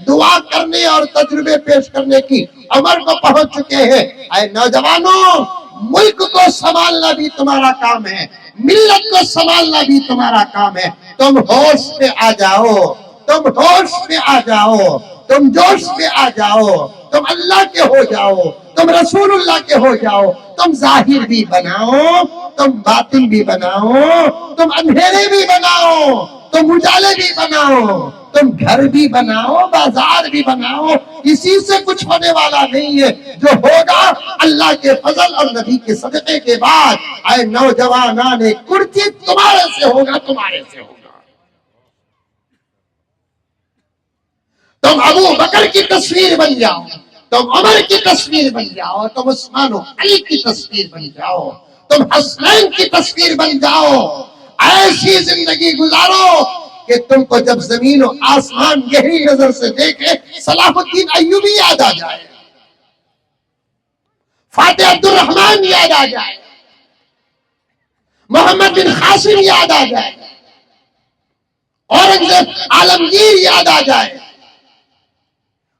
دعا کرنے اور تجربے پیش کرنے کی عمر کو پہنچ چکے ہیں۔ اے نوجوانوں، ملک کو سنبھالنا بھی تمہارا کام ہے، ملت کو سنبھالنا بھی تمہارا کام ہے۔ تم ہوش پہ آ جاؤ، تم ہوش پہ آ جاؤ، تم جوش پہ آ جاؤ، تم اللہ کے ہو جاؤ، تم رسول اللہ کے ہو جاؤ، تم ظاہر بھی بناؤ، تم باطن بھی بناؤ، تم اندھیرے بھی بناؤ، تم اجالے بھی بناؤ، تم گھر بھی بناؤ، بازار بھی بناؤ۔ کسی سے کچھ ہونے والا نہیں ہے، جو ہوگا اللہ کے فضل اور نبی کے صدقے کے بعد۔ اے نوجوانان کرچی، تمہارے سے ہوگا، تمہارے سے ہوگا۔ تم ابو بکر کی تصویر بن جاؤ، تم عمر کی تصویر بن جاؤ، تم عثمان و علی کی تصویر بن جاؤ، تم حسنین کی تصویر بن جاؤ۔ ایسی زندگی گزارو کہ تم کو جب زمین و آسمان گہری نظر سے دیکھے، صلاح الدین ایوبی یاد آ جائے، فاتح عبد الرحمن یاد آ جائے، محمد بن قاسم یاد آ جائے، اورنگزیب عالمگیر یاد آ جائے،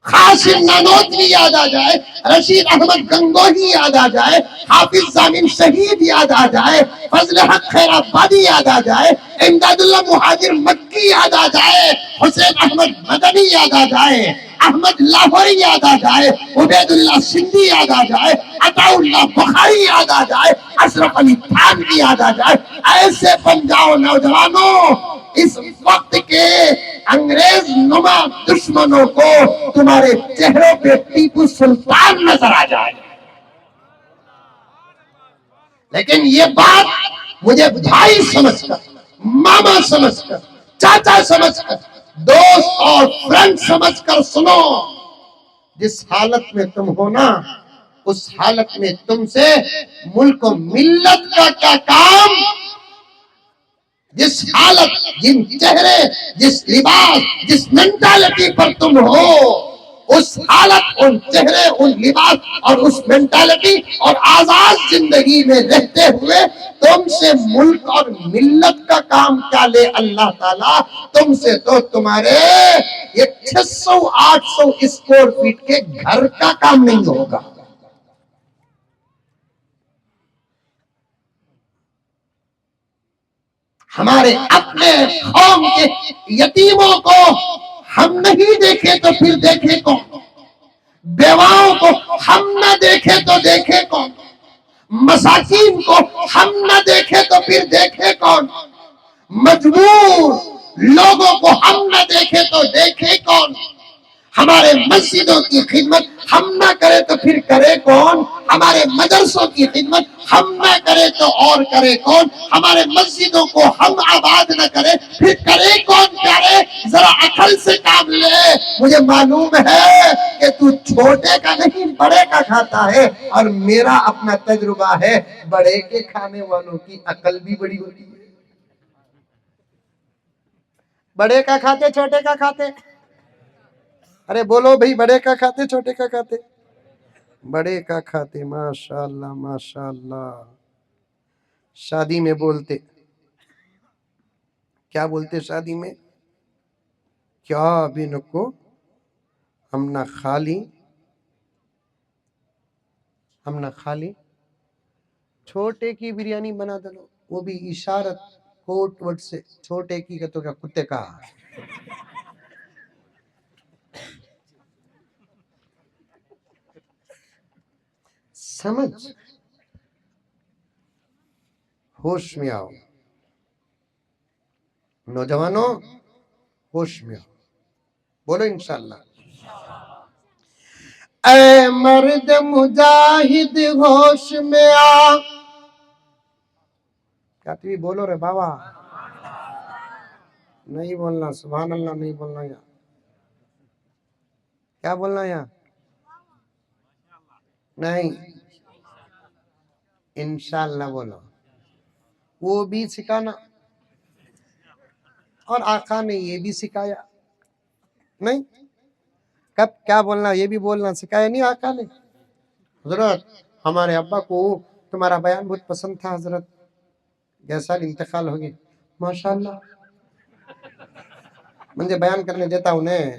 قاسم نانوتوی یاد آ جائے، رشید احمد گنگوہی یاد آ جائے، حافظ ضامن شہید یاد آ جائے، فضل حق خیر آبادی یاد آ جائے، امداد اللہ مہاجر مکی یاد آ جائے، حسین احمد مدنی یاد آ جائے، احمد لاہوری یاد آ جائے، عبید اللہ سندھی یاد آ جائے، عطا اللہ بخاری یاد آ جائے، اشرف علی تھانوی یاد آ جائے۔ ایسے بن جاؤ نوجوانوں، اس وقت کے انگریز نما دشمنوں کو تمہارے چہروں پہ ٹیپو سلطان نظر آ جائے۔ لیکن یہ بات مجھے بھائی سمجھ کر، ماما سمجھ کر، چاچا سمجھ کر، دوست اور فرینڈ سمجھ کر سنو، جس حالت میں تم ہو نا، اس حالت میں تم سے ملک و ملت کا کیا کام؟ جس حالت، جن چہرے، جس لباس، جس مینٹالٹی پر تم ہو، اس حالت، ان چہرے، ان لباس اور اس مینٹالٹی اور آزاد زندگی میں رہتے ہوئے تم سے ملک اور ملت کا کام کیا لے اللہ تعالیٰ؟ تم سے تو تمہارے یہ 600-800 اسکوائر فیٹ کے گھر کا کام نہیں ہوگا۔ ہمارے اپنے قوم کے یتیموں کو ہم نہیں دیکھے تو پھر دیکھے کون؟ بیواؤں کو ہم نہ دیکھے تو دیکھے کون؟ مساکین کو ہم نہ دیکھے تو پھر دیکھے کون؟ مجبور لوگوں کو ہم نہ دیکھے تو دیکھے کون؟ ہمارے مسجدوں کی خدمت ہم نہ کرے تو پھر کرے کون؟ ہمارے مدرسوں کی خدمت ہم نہ کرے تو اور کرے کون؟ ہمارے مسجدوں کو ہم آباد نہ کرے پھر کرے کون پیارے؟ ذرا عقل سے کام لے. مجھے معلوم ہے کہ تو چھوٹے کا نہیں بڑے کا کھاتا ہے، اور میرا اپنا تجربہ ہے بڑے کے کھانے والوں کی عقل بھی بڑی ہوتی ہے. بڑے کا کھاتے چھوٹے کا کھاتے؟ ارے بولو بھئی، بڑے کا کھاتے چھوٹے کا کھاتے؟ بڑے کا کھاتے. ماشاءاللہ ماشاءاللہ. شادی میں بولتے کیا بولتے؟ شادی میں کیا بن کو ہم نہ خالی چھوٹے کی بریانی بنا دلو، وہ بھی اشارت کوٹ وٹ سے. چھوٹے کی کا تو کیا کتے کا؟ سمجھ، ہوش میں آؤ نوجوانوں، ہوش میں آؤ. بولو انشاءاللہ. اے مرد مجاہد ہوش میں آ. کیا تو بولو رے بابا؟ نہیں بولنا. سبحان اللہ نہیں بولنا. یہاں کیا بولنا؟ یہاں نہیں، انشاءاللہ بولو. وہ بھی سکھانا، اور آقا نے یہ بھی سکھایا. نہیں، کب کیا بولنا یہ بھی بولنا سکھایا نہیں آقا نے؟ حضرت ہمارے ابا کو تمہارا بیان بہت پسند تھا حضرت. جیسا انتقال ہو گیا ماشاءاللہ. مجھے بیان کرنے دیتا انہیں.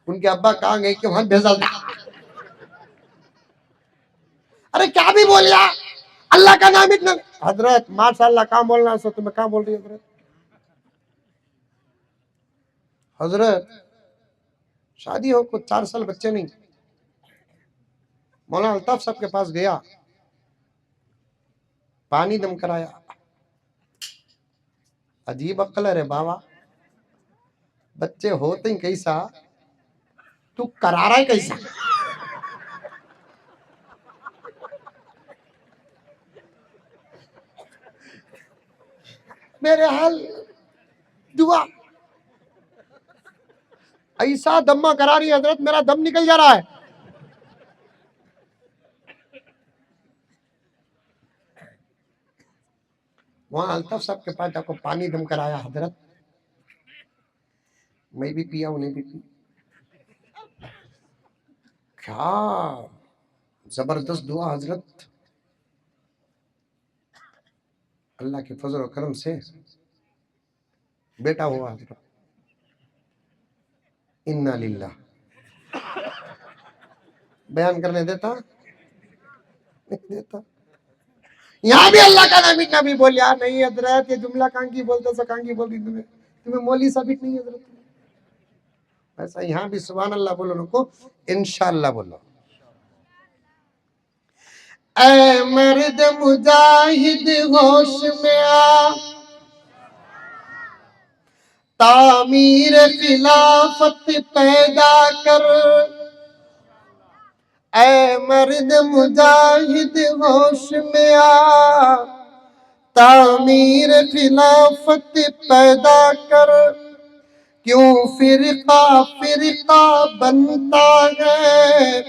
ان کے ابا کہاں گئے کہ وہاں بھیجا تھا. ارے کیا بھی بولیا، اللہ کا نام اتنا. حضرت ماشاءاللہ کہاں بولنا سو تمہیں کہاں بول رہی حضرت؟ حضرت شادی ہو کو 4 سال بچے نہیں. مولانا الطاف صاحب کے پاس گیا، پانی دم کرایا. عجیب عقل ہے رے بابا. بچے ہوتے ہی کیسا، تو کرا رہا ہے کیسا؟ میرے حال دعا ایسا دمہ کرا رہی ہے حضرت، میرا دم نکل جا رہا ہے. وہاں الطاف صاحب کے پاس جا کو پانی دم کرایا حضرت. میں بھی پیا، انہیں بھی پی. کیا زبردست دعا حضرت. اللہ کے فضل و کرم سے بیٹا ہوا حضرت. انا للہ. بیان کرنے دیتا نہیں دیتا. یہاں بھی اللہ کا نام اتنا بھی بولیا نہیں حضرت. یہ جملہ کہاں کی بولتے سو کہاں کی بول رہی تمہیں مولی ثابت نہیں حضرت. ایسا یہاں بھی سبحان اللہ بولو رکو، انشاءاللہ بولو. اے مرد مجاہد ہوش میں آ، تعمیر خلافت پیدا کر. اے مرد مجاہد ہوش میں آ، تعمیر خلافت پیدا کر. کیوں فرقہ فرقہ بنتا ہے،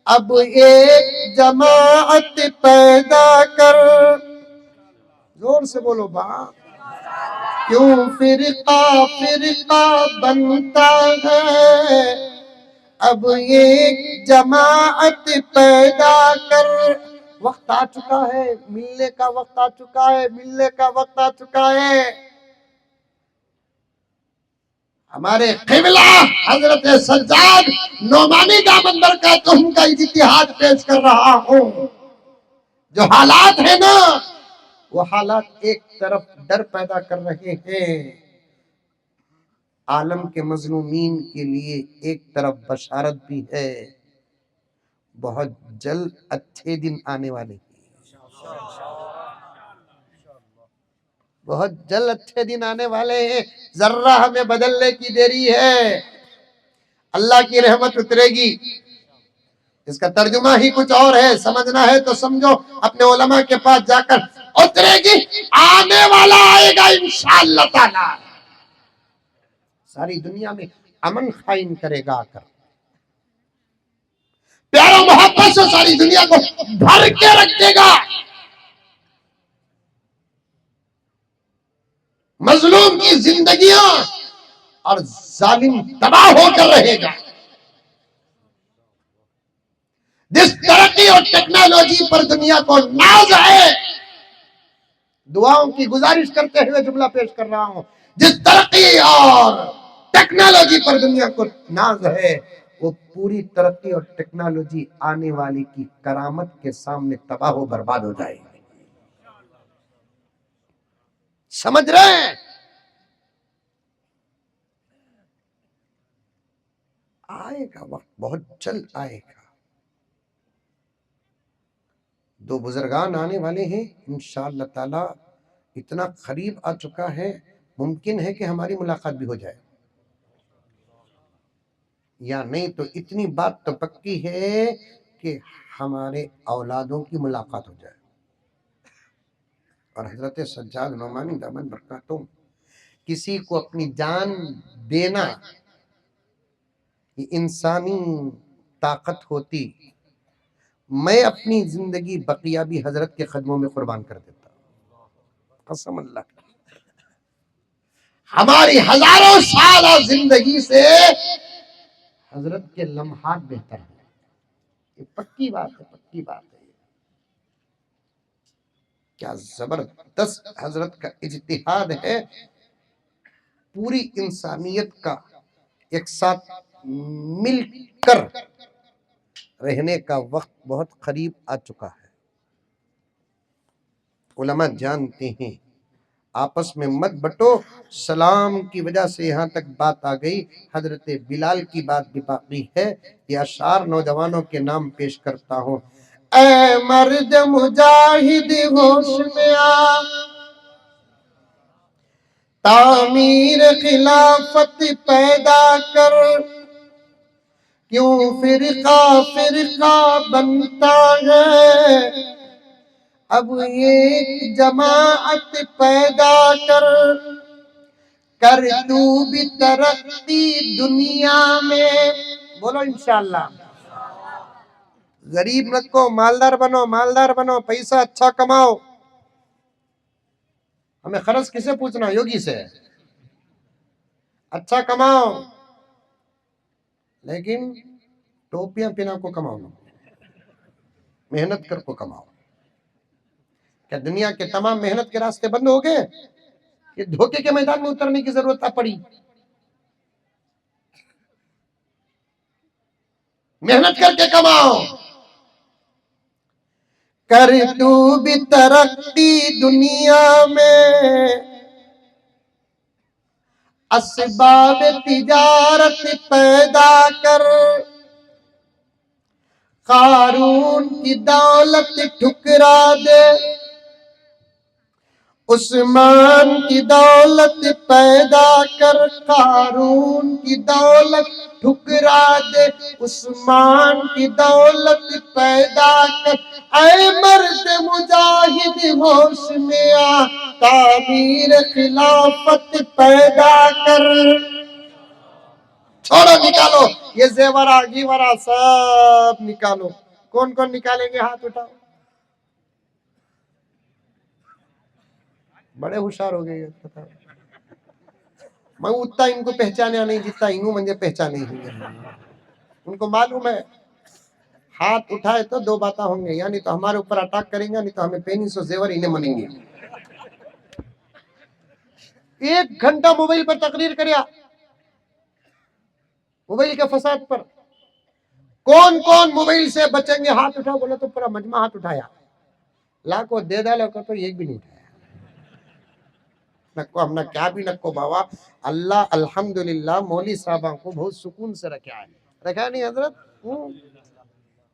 اب ایک جماعت پیدا کر. زور سے بولو با. کیوں فرقہ فرقہ بنتا ہے، اب ایک جماعت پیدا کر. وقت آ چکا ہے، ملنے کا وقت آ چکا ہے، ملنے کا وقت آ چکا ہے. ہمارے قبلہ حضرت سجاد نعمانی دامن برکاتہ ان کا اجتہاد پیش کر رہا ہوں. جو حالات ہیں نا، وہ حالات ایک طرف ڈر پیدا کر رہے ہیں، عالم کے مظلومین کے لیے ایک طرف بشارت بھی ہے. بہت جلد اچھے دن آنے والے ہیں. بہت جلد اچھے دن آنے والے ہیں. ذرہ ہمیں بدلنے کی دیری ہے. اللہ کی رحمت اترے گی. اس کا ترجمہ ہی کچھ اور ہے، سمجھنا ہے تو سمجھو، اپنے علماء کے پاس جا کر. اترے گی، آنے والا آئے گا انشاءاللہ تعالی. ساری دنیا میں امن قائم کرے گا آ کر. پیاروں محبت سے ساری دنیا کو بھر کے رکھ دے گا. مظلوم کی زندگیاں اور ظالم تباہ ہو کر رہے گا. جس ترقی اور ٹیکنالوجی پر دنیا کو ناز ہے، دعاؤں کی گزارش کرتے ہوئے جملہ پیش کر رہا ہوں، جس ترقی اور ٹیکنالوجی پر دنیا کو ناز ہے، وہ پوری ترقی اور ٹیکنالوجی آنے والی کی کرامت کے سامنے تباہ و برباد ہو جائے گی. سمجھ رہے ہیں؟ آئے گا وقت، بہت جلد آئے گا. دو بزرگان آنے والے ہیں انشاءاللہ تعالی. اتنا قریب آ چکا ہے، ممکن ہے کہ ہماری ملاقات بھی ہو جائے یا نہیں. تو اتنی بات تو پکی ہے کہ ہمارے اولادوں کی ملاقات ہو جائے. اور حضرت سجاد نعمانی دامن برکاتہم، کسی کو اپنی جان دینا یہ انسانی طاقت ہوتی، میں اپنی زندگی بقیہ بھی حضرت کے قدموں میں قربان کر دیتا. قسم اللہ کی. ہماری ہزاروں سالہ زندگی سے حضرت کے لمحات بہتر ہیں. یہ پکی بات ہے، پکی بات ہے. کیا زبردست حضرت کا اجتہاد ہے. پوری انسانیت کا ایک ساتھ مل کر رہنے کا وقت بہت قریب آ چکا ہے. علماء جانتے ہیں آپس میں مت بٹو. سلام کی وجہ سے یہاں تک بات آ گئی. حضرت بلال کی بات بھی باقی ہے. یہ اشعار نوجوانوں کے نام پیش کرتا ہوں. اے مرد مجاہد ہوش میں آ، تعمیر خلافت پیدا کر. کیوں فرقہ فرقہ بنتا ہے، اب ایک جماعت پیدا کر. کر تو بھی ترقی دنیا میں. بولو انشاءاللہ. غریب رکھو، مالدار بنو، مالدار بنو، پیسہ اچھا کماؤ. ہمیں خرچ کسے پوچھنا؟ یوگی سے. اچھا کماؤ، لیکن ٹوپیاں پہنا کو کماؤ، محنت کر کو کماؤ. کیا دنیا کے تمام محنت کے راستے بند ہو گئے؟ یہ دھوکے کے میدان میں اترنے کی ضرورت پڑی. محنت کر کے کماؤ. کر تو بھی ترقی دنیا میں، اسباب تجارت پیدا کر. قارون کی دولت ٹھکرا دے، عثمان کی دولت پیدا کر. قارون کی دولت ٹھکرا دے، عثمان کی دولت پیدا کر. اے مرد مجاہد ہوش میں آ، تعمیر خلافت پیدا کر. چھوڑو، نکالو یہ زیورہ گیورہ سب نکالو. کون کون نکالیں گے؟ ہاتھ اٹھاؤ. بڑے ہوشیار ہو گئے. میں اتنا ان کو پہچانے نہیں جتنا انہوں مجھے پہچانے ہی. ان کو معلوم ہے ہاتھ اٹھائے تو دو باتیں ہوں گے، یعنی تو ہمارے اوپر اٹیک کریں گے، نہیں تو ہمیں پینی سو زیور انہیں منیں گے. 1 گھنٹہ موبائل پر تقریر کریا، موبائل کے فساد پر. کون کون موبائل سے بچیں گے؟ ہاتھ اٹھاؤ. بولے تو پورا مجمع ہاتھ اٹھایا. لاکھوں دے ڈالو کو تو ایک بھی نہیں اٹھایا. نکو ہم نہ کیا بھی نکو بابا. اللہ الحمدللہ مولوی صاحبہ کو بہت سکون سے رکھا ہے. رکھا نہیں حضرت؟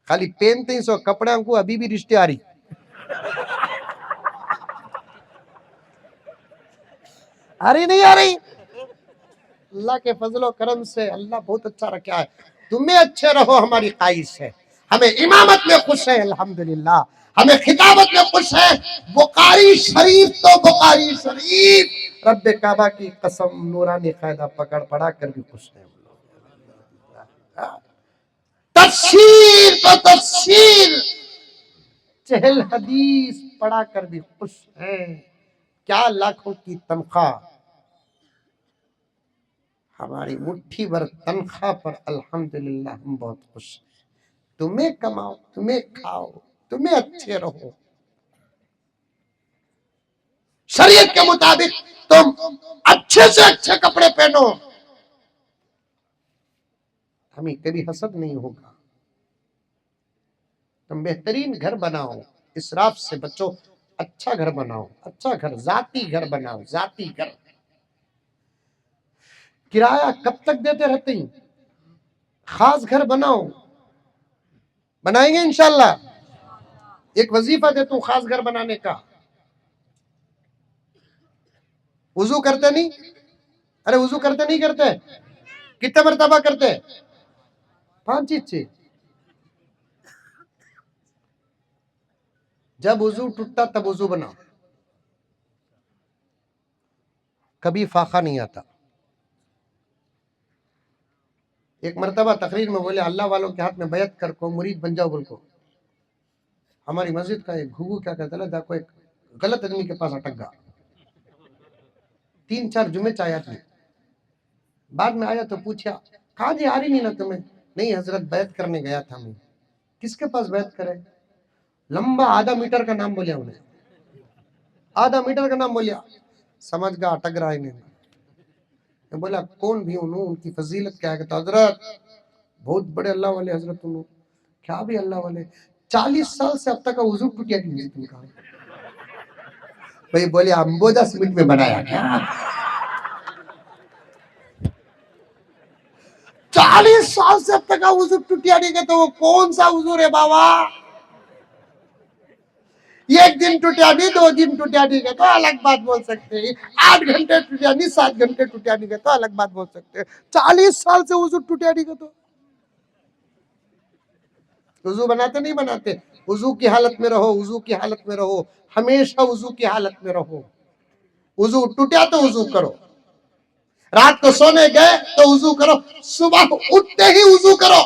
خالی پہنتے ہی سو کپڑے کو ابھی بھی رشتے آ رہی. آ رہی نہیں آ رہی؟ اللہ کے فضل و کرم سے اللہ بہت اچھا رکھا ہے. تمہیں اچھے رہو ہماری خواہش ہے. ہمیں امامت میں خوش ہے الحمدللہ، ہمیں خطابت میں خوش ہے. بخاری شریف تو بخاری شریف رب کعبہ کی قسم نورانی قاعدہ پکڑ پڑا کر بھی خوش ہیں. تفسیر تو تفسیر 40 حدیث پڑھا کر بھی خوش ہیں. کیا لاکھوں کی تنخواہ، ہماری مٹھی بھر تنخواہ پر الحمدللہ ہم بہت خوش ہیں. تمہیں کماؤ، تمہیں کھاؤ، تمہیں اچھے رہو. شریعت کے مطابق تم اچھے سے اچھے کپڑے پہنو، ہمیں کبھی حسد نہیں ہوگا. تم بہترین گھر بناؤ، اسراف سے بچو، اچھا گھر بناؤ، اچھا گھر، ذاتی گھر بناؤ، ذاتی گھر. کرایہ کب تک دیتے رہتے ہیں؟ خاص گھر بناؤ. بنائیں گے انشاءاللہ. ایک وظیفہ دے تو خاص گھر بنانے کا. وضو کرتے نہیں؟ ارے وضو کرتے نہیں کرتے؟ کتنے مرتبہ کرتے؟ 5 چیز. جب وضو ٹوٹتا تب وضو بناؤ. کبھی فاقہ نہیں آتا. ایک مرتبہ تقریر میں بولے اللہ والوں کے ہاتھ میں بیعت کر کو مرید بن جاؤ بول کو. ہماری مسجد کا ایک گھوگو کیا کہتا ہے دیکھو ایک غلط آدمی کے پاس اٹک گا. 3-4 جمعے چاہیا تھی. بعد میں آیا تو پوچھا کہا جی آ رہی نہیں نا تمہیں؟ نہیں حضرت بیعت کرنے گیا تھا میں. کس کے پاس بیعت کرے؟ لمبا آدھا میٹر کا نام بولیا انہیں. آدھا میٹر کا نام بولیا. سمجھ گا اٹک رہا ہے نہیں. میں بولا کون بھی انہوں ان کی فضیلت کیا ہے؟ کہتا حضرت بہت بڑے اللہ والے حضرت انہوں. کیا بھی اللہ والے؟ 40 سال سے اب تک کا وضو ٹوٹیا نہیں تم کا. بھئی بولے امبوجہ سیمنٹ میں بنایا کیا؟ 40 سال سے اب تک کا وضو ٹوٹیا نہیں کہ تو وہ کون سا وضو ہے بابا؟ ایک دن ٹوٹیا نہیں، 2 دن ٹوٹیا نہیں کہ تو الگ بات بول سکتے ہیں. 8 گھنٹے ٹوٹیا نہیں، 7 گھنٹے ٹوٹیا نہیں کہ تو الگ بات بول سکتے ہیں. 40 سال سے وضو ٹوٹیا نہیں کہ تو وضو بناتے نہیں بناتے. وضو کی حالت میں رہو، وضو کی حالت میں رہو، ہمیشہ وضو کی حالت میں رہو. وضو ٹوٹیا تو وضو کرو. رات کو سونے گئے تو وضو کرو. صبح اٹھتے ہی وضو کرو.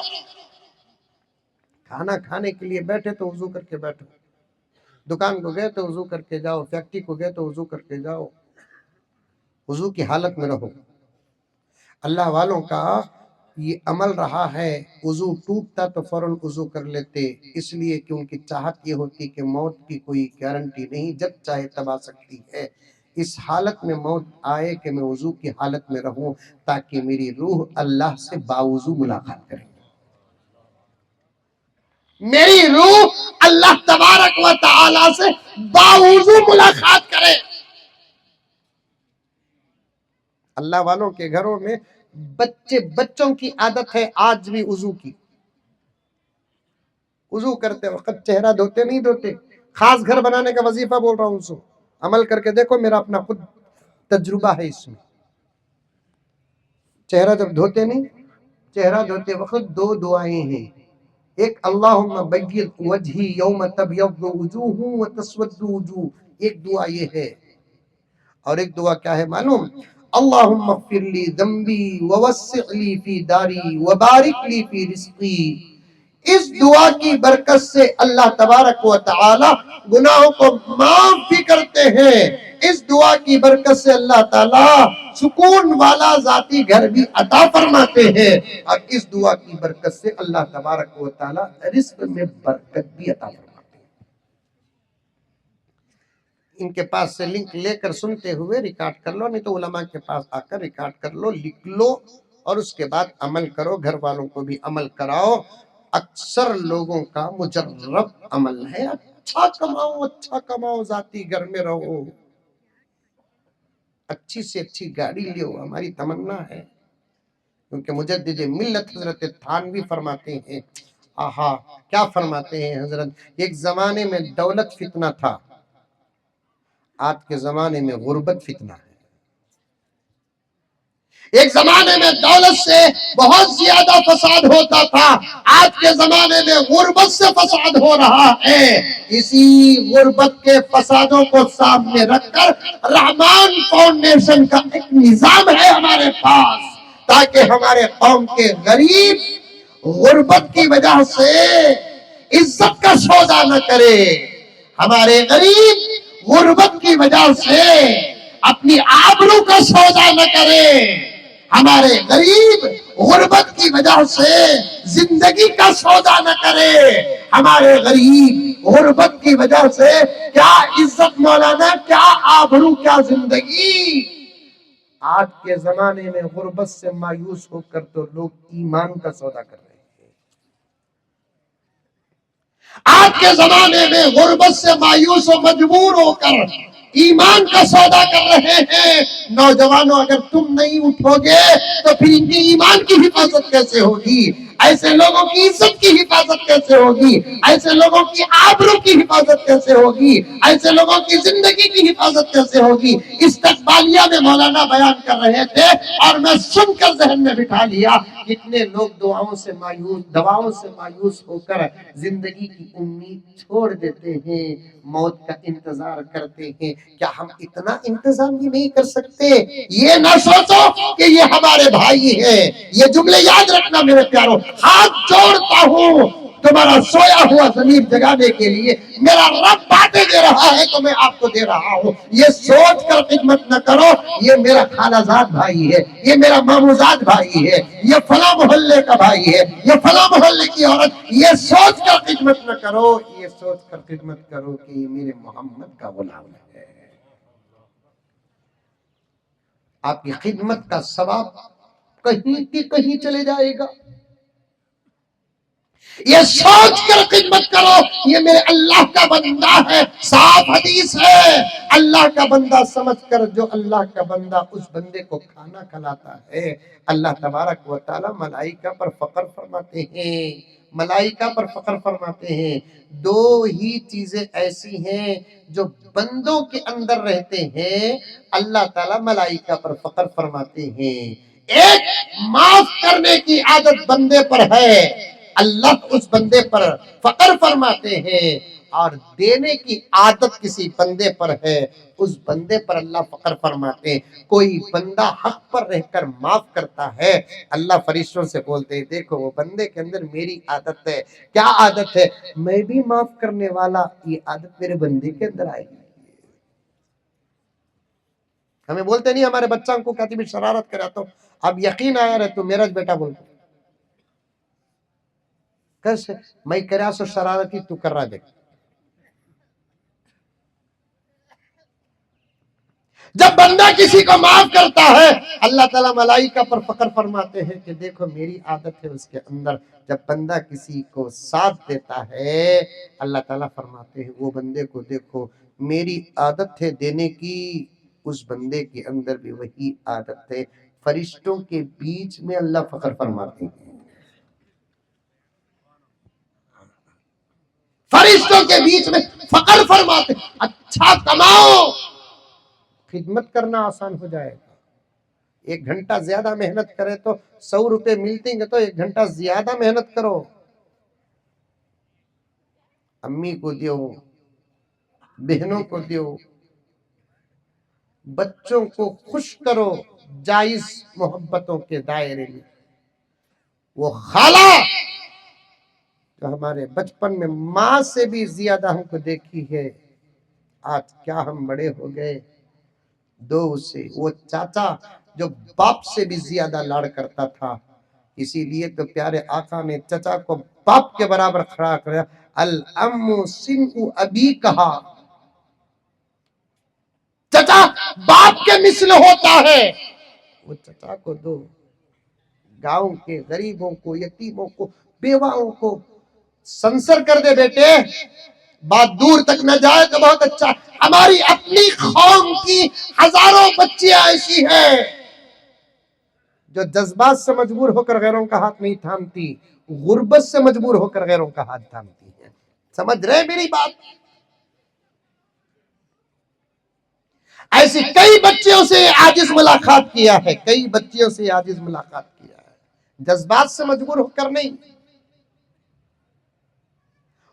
کھانا کھانے کے لیے بیٹھے تو وضو کر کے بیٹھو. دکان کو گئے تو وضو کر کے جاؤ. فیکٹری کو گئے تو وضو کر کے جاؤ. وضو کی حالت میں رہو. اللہ والوں کا یہ عمل رہا ہے وضو ٹوٹتا تو فوراً وضو کر لیتے، اس لیے کہ ان کی چاہت یہ ہوتی کہ موت کی کوئی گارنٹی نہیں، جب چاہے تب آ سکتی ہے. اس حالت میں موت آئے کہ میں وضو کی حالت میں رہوں تاکہ میری روح اللہ سے باوضو ملاقات کرے. میری روح اللہ تبارک و تعالی سے باوضو ملاقات کرے. اللہ والوں کے گھروں میں بچوں کی عادت ہے آج بھی وضو کی. وضو کرتے وقت چہرہ دھوتے نہیں دھوتے. خاص گھر بنانے کا وظیفہ بول رہا ہوں سو عمل کر کے دیکھو، میرا اپنا خود تجربہ ہے اس میں. چہرہ جب دھوتے نہیں، چہرہ دھوتے وقت 2 دعائیں ہیں. ایک اللہم بیض وجہی یوم تبیض وجوہ وتسود وجوہ، ایک دعا یہ ہے. اور ایک دعا کیا ہے معلوم؟ اللہم اغفر لی ذنبی ووسع لی فی داری وبارک لی فی رزقی. اس دعا کی برکت سے اللہ تبارک و تعالی گناہوں کو معاف بھی کرتے ہیں. اس دعا کی برکت سے اللہ تعالی سکون والا ذاتی گھر بھی عطا فرماتے ہیں. اور اس دعا کی برکت سے اللہ تبارک و تعالی رزق میں برکت بھی عطا فرماتے ہیں. ان کے پاس سے لنک لے کر سنتے ہوئے ریکارڈ کر لو، نہیں تو علماء کے پاس آ کر ریکارڈ کر لو، لکھ لو اور اس کے بعد عمل کرو. گھر والوں کو بھی عمل کراؤ. اکثر لوگوں کا مجرب عمل ہے اچھا کماؤ، اچھا کماؤ، ذاتی گھر میں رہو، اچھی سے اچھی گاڑی لیو. ہماری تمنا ہے کیونکہ مجدد ملت حضرت تھانوی فرماتے ہیں، آہا کیا فرماتے ہیں حضرت، ایک زمانے میں دولت فتنہ تھا، آج کے زمانے میں غربت فتنہ ہے. ایک زمانے میں دولت سے بہت زیادہ فساد ہوتا تھا، آج کے زمانے میں غربت سے فساد ہو رہا ہے۔ اسی غربت کے فسادوں کو سامنے رکھ کر رحمان فاؤنڈیشن کا ایک نظام ہے ہمارے پاس، تاکہ ہمارے قوم کے غریب غربت کی وجہ سے عزت کا سودا نہ کرے، ہمارے غریب غربت کی وجہ سے اپنی آبرو کا سودا نہ کرے، ہمارے غریب غربت کی وجہ سے زندگی کا سودا نہ کرے، ہمارے غریب غربت کی وجہ سے کیا عزت مولانا، کیا آبرو، کیا زندگی۔ آج کے زمانے میں غربت سے مایوس ہو کر تو لوگ ایمان کا سودا کر رہے ہیں۔ آج کے زمانے میں غربت سے مایوس و مجبور ہو کر ایمان کا سودا کر رہے ہیں۔ نوجوانوں، اگر تم نہیں اٹھو گے تو پھر ان کی ایمان کی حفاظت کیسے ہوگی؟ ایسے لوگوں کی عزت کی حفاظت کیسے ہوگی؟ ایسے لوگوں کی آبرو کی حفاظت کیسے ہوگی؟ ایسے لوگوں کی زندگی کی حفاظت کیسے ہوگی؟ استقبالیہ میں مولانا بیان کر رہے تھے اور میں سن کر ذہن میں بٹھا لیا، کتنے لوگ دواؤں سے مایوس ہو کر زندگی کی امید چھوڑ دیتے ہیں، موت کا انتظار کرتے ہیں۔ کیا ہم اتنا انتظام بھی نہیں کر سکتے؟ یہ نہ سوچو کہ یہ ہمارے بھائی ہیں۔ یہ جملے یاد رکھنا میرے پیاروں، ہاتھ جوڑتا ہوں تمہارا سویا ہوا ضمیر جگانے کے لیے، میرا رب باتیں دے رہا ہے تو میں آپ کو دے رہا ہوں۔ یہ سوچ کر خدمت نہ کرو یہ میرا خالہ زاد بھائی ہے، یہ میرا ماموزاد بھائی ہے، یہ فلاں محلے کا بھائی ہے، یہ فلاں محلے کی عورت۔ یہ سوچ کر خدمت نہ کرو، یہ سوچ کر خدمت کرو کہ یہ میرے محمد کا غلام ہے۔ آپ کی خدمت کا ثواب کہیں کی کہیں چلے جائے گا۔ یہ سوچ کر خدمت کرو یہ میرے اللہ کا بندہ ہے۔ صاف حدیث ہے، اللہ کا بندہ سمجھ کر جو اللہ کا بندہ اس بندے کو کھانا کھلاتا ہے، اللہ تبارک و تعالی ملائکہ پر فخر فرماتے ہیں، ملائکہ پر فخر فرماتے ہیں۔ دو ہی چیزیں ایسی ہیں جو بندوں کے اندر رہتے ہیں، اللہ تعالی ملائکہ پر فخر فرماتے ہیں۔ ایک، معاف کرنے کی عادت بندے پر ہے، اللہ اس بندے پر فخر فرماتے ہیں، اور دینے کی عادت کسی بندے پر ہے، اس بندے پر اللہ فخر فرماتے ہیں۔ کوئی بندہ حق پر رہ کر معاف کرتا ہے، اللہ فرشتوں سے بولتے ہیں دیکھو وہ بندے کے اندر میری عادت ہے۔ کیا عادت ہے؟ میں بھی معاف کرنے والا، یہ عادت میرے بندے کے اندر آئے گی۔ ہمیں بولتے نہیں ہمارے بچوں کو کہتی بھی شرارت کرا تو اب یقین آیا رہے تو میرا بیٹا بولتا کیسے میں کرا سو شرارتی تو کر رہا دیکھ۔ جب بندہ کسی کو معاف کرتا ہے اللہ تعالیٰ ملائکہ پر فخر فرماتے ہیں کہ دیکھو میری عادت ہے اس کے اندر۔ جب بندہ کسی کو ساتھ دیتا ہے اللہ تعالیٰ فرماتے ہیں وہ بندے کو دیکھو میری عادت ہے دینے کی، اس بندے کے اندر بھی وہی عادت ہے۔ فرشتوں کے بیچ میں اللہ فخر فرماتے ہیں، فرشتوں کے بیچ میں فخر فرماتے ہیں۔ اچھا کماؤ، خدمت کرنا آسان ہو جائے گا۔ ایک گھنٹہ زیادہ محنت کرے تو 100 روپے ملتے ہیں تو ایک گھنٹہ زیادہ محنت کرو، امی کو دیو، بہنوں کو دیو، بچوں کو خوش کرو جائز محبتوں کے دائرے میں۔ وہ خالہ جو ہمارے بچپن میں ماں سے بھی زیادہ ہم کو دیکھی ہے، آج کیا ہم بڑے ہو گئے دو سے۔ وہ چاچا جو باپ سے بھی زیادہ لاڑ کرتا تھا، اسی لیے تو پیارے آقا نے چچا کو باپ کے برابر کھڑا کر الام سنء ابی کہا، چچا باپ کے مثل ہوتا ہے۔ وہ چچا کو دو، گاؤں کے غریبوں کو، یتیموں کو، بیواؤں کو سنسر کر دے بیٹے، بات دور تک نہ جائے تو بہت اچھا۔ ہماری اپنی قوم کی ہزاروں بچیاں ایسی ہیں جو جذبات سے مجبور ہو کر غیروں کا ہاتھ نہیں تھامتی، غربت سے مجبور ہو کر غیروں کا ہاتھ تھامتی ہیں۔ سمجھ رہے میری بات؟ ایسی کئی بچیوں سے عاجز ملاقات کیا ہے، کئی بچیوں سے عاجز ملاقات کیا ہے، جذبات سے مجبور ہو کر نہیں،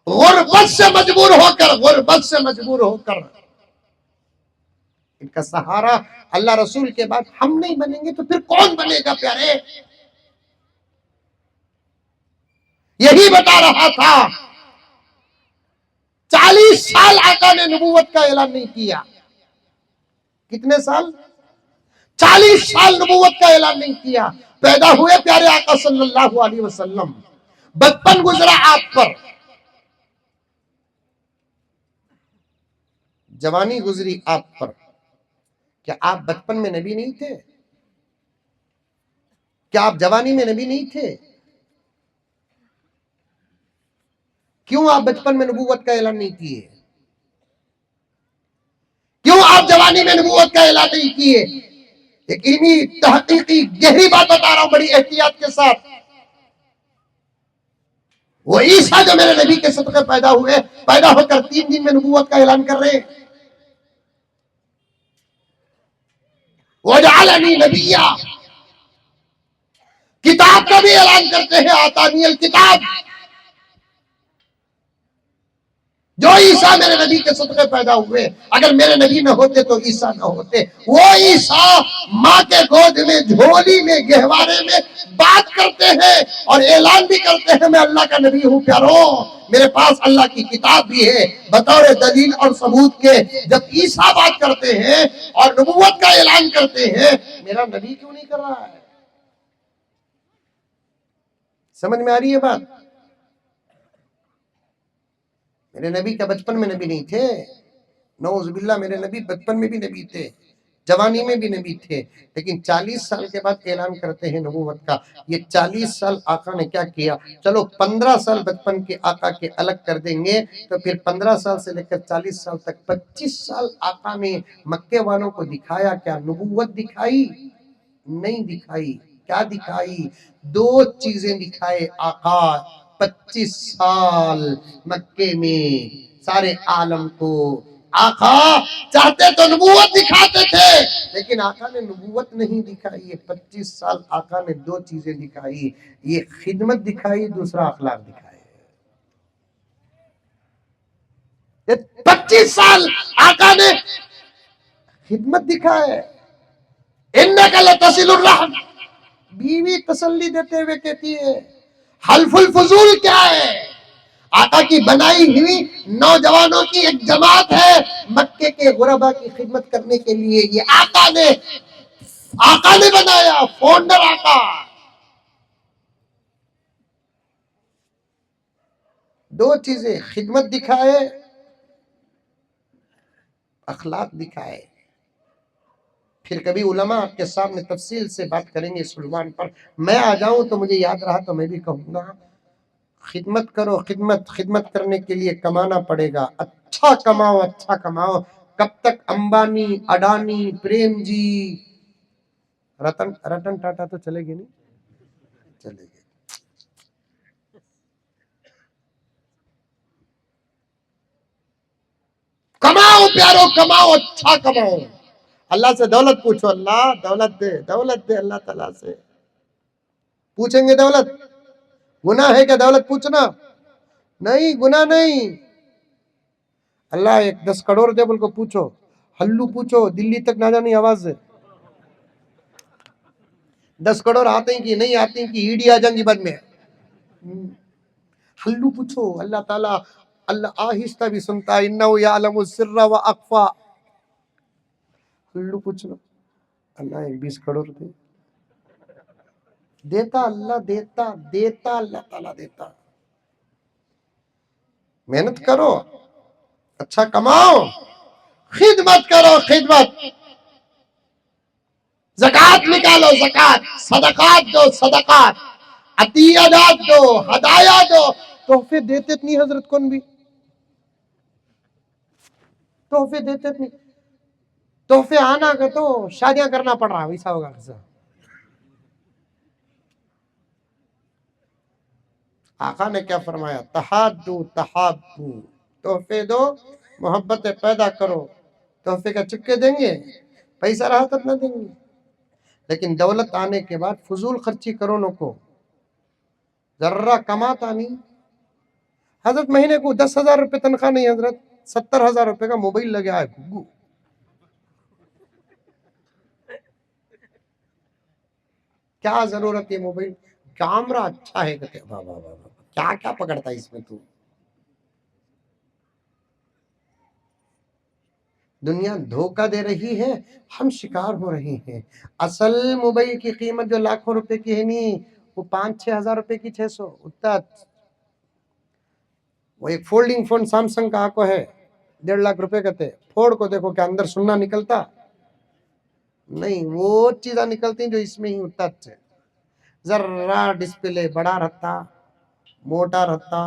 غربت سے مجبور ہو کر، غربت سے مجبور ہو کر۔ ان کا سہارا اللہ رسول کے بعد ہم نہیں بنیں گے تو پھر کون بنے گا پیارے؟ یہی بتا رہا تھا، 40 سال آقا نے نبوت کا اعلان نہیں کیا۔ کتنے سال؟ 40 سال نبوت کا اعلان نہیں کیا۔ پیدا ہوئے پیارے آقا صلی اللہ علیہ وسلم، بچپن گزرا آپ پر، جوانی گزری آپ پر۔ کیا آپ بچپن میں نبی نہیں تھے؟ کیا آپ جوانی میں نبی نہیں تھے؟ کیوں آپ بچپن میں نبوت کا اعلان نہیں کیے؟ کیوں آپ جوانی میں نبوت کا اعلان نہیں کیے؟ ایک علمی تحقیقی گہری بات بتا رہا ہوں بڑی احتیاط کے ساتھ۔ وہ عیسیٰ جو میرے نبی کے صدقے پیدا ہوئے، پیدا ہو کر 3 دن میں نبوت کا اعلان کر رہے ہیں۔ وَجَعَلَنِي نَبِيًّا، کتاب کا بھی اعلان کرتے ہیں، آتانی الکتاب۔ جو عیسیٰ میرے نبی کے صدقے پیدا ہوئے، اگر میرے نبی نہ ہوتے تو عیسیٰ نہ ہوتے۔ وہ عیسیٰ ماں کے گود میں، جھولی میں، گہوارے میں بات کرتے ہیں اور اعلان بھی کرتے ہیں، میں اللہ کا نبی ہوں پیارو، میرے پاس اللہ کی کتاب بھی ہے۔ بطور دلیل اور ثبوت کے جب عیسیٰ بات کرتے ہیں اور نبوت کا اعلان کرتے ہیں، میرا نبی کیوں نہیں کر رہا ہے؟ سمجھ میں آ رہی ہے بات؟ میرے نبی کا بچپن میں نبی نہیں تھے، نعوذ باللہ، میرے نبی بچپن میں بھی نبی تھے، جوانی میں بھی نبی تھے، لیکن 40 سال کے بعد اعلان کرتے ہیں نبوت کا۔ یہ 40 سال آقا نے کیا کیا؟ چلو 15 سال بچپن کے آقا کے الگ کر دیں گے تو پھر 15 سال سے لے کر 40 سال تک 25 سال آقا نے مکے والوں کو دکھایا کیا؟ نبوت دکھائی؟ نہیں دکھائی۔ کیا دکھائی؟ 2 چیزیں دکھائے آقا 25 سال مکے میں سارے عالم کو۔ آقا چاہتے تو نبوت دکھاتے تھے، لیکن آقا نے نبوت نہیں دکھائی۔ یہ 25 سال آقا نے 2 چیزیں دکھائی، یہ خدمت دکھائی، دوسرا اخلاق دکھائے۔ یہ 25 سال آقا نے خدمت دکھائے۔ انک لتصل الرحم، بیوی تسلی دیتے ہوئے کہتی ہے حلف الفضول کیا ہے؟ آقا کی بنائی ہوئی نوجوانوں کی ایک جماعت ہے مکے کے غربا کی خدمت کرنے کے لیے، یہ آقا نے بنایا، فاؤنڈر آقا۔ 2 چیزیں، خدمت دکھائے، اخلاق دکھائے۔ پھر کبھی علماء آپ کے سامنے تفصیل سے بات کریں گے اس عنوان پر، میں آ جاؤں تو مجھے یاد رہا تو میں بھی کہوں گا خدمت کرو، خدمت کرنے کے لیے کمانا پڑے گا، اچھا کماؤ، اچھا کماؤ۔ کب تک امبانی، اڈانی، پریم جی، رتن ٹاٹا تو چلے گے نہیں؟ چلے گے۔ کماؤ پیارو، کماؤ، اچھا کماؤ۔ اللہ سے دولت پوچھو، اللہ دولت دے، دولت دے، اللہ تعالیٰ سے پوچھیں گے دولت؟ گناہ ہے کہ دولت پوچھنا؟ نہیں، گناہ نہیں۔ اللہ ایک 10 کروڑ دے بول کو پوچھو، ہلو پوچھو، دلی تک نہ جانی آواز سے 10 کروڑ آتے ہیں کہ نہیں آتے ہیں کہ ایڈی آ جائیں گی بعد میں۔ ہلو پوچھو، اللہ تعالیٰ، اللہ آہستہ بھی سنتا ہے، انہو یعلم السر و اخفا۔ ہلو پوچھو، اللہ ایک 20 کروڑ دے، دیتا اللہ، دیتا اللہ تعالیٰ دیتا۔ محنت کرو، اچھا کماؤ، خدمت کرو، خدمت، زکوٰۃ نکالو، زکوٰۃ، صدقات دو، صدقات، عطیات دو، ہدایہ دو۔ تحفے دیتے نہیں حضرت کون بھی، تحفے دیتے نہیں، تحفے آنا کا تو شادیاں کرنا پڑ رہا ہے، ویسا ہوگا کیسا؟ آقا نے کیا فرمایا؟ تحادو تحابو، تحفے دو، محبت پیدا کرو۔ تحفے کا چپکے دیں گے، پیسہ رہا تب نہ دیں گے. لیکن دولت آنے کے بعد فضول خرچی کروڑوں کو، ذرہ کماتا نہیں. حضرت مہینے کو 10,000 روپے تنخواہ نہیں حضرت، 70,000 روپے کا موبائل لگا ہے. گگو کیا ضرورت ہے موبائل؟ کیمرہ اچھا ہے کہتے واہ واہ واہ، کیا کیا پکڑتا ہے اس میں تو. دنیا دھوکہ دے رہی ہے، ہم شکار ہو رہے ہیں. اصل موبائل کی قیمت جو لاکھوں روپے کی ہے نہیں، وہ 5-6 ہزار روپے کی، 600 اتنا. وہ ایک فولڈنگ فون سامسنگ کا آکو ہے 1.5 لاکھ روپے کہتے. فوڑ کو دیکھو کہ اندر سننا نکلتا نہیں، وہ چیزیں نکلتی جو اس میں ہی اتنا ہے. ذرا ڈسپلے بڑا رہتا، موٹا رہتا.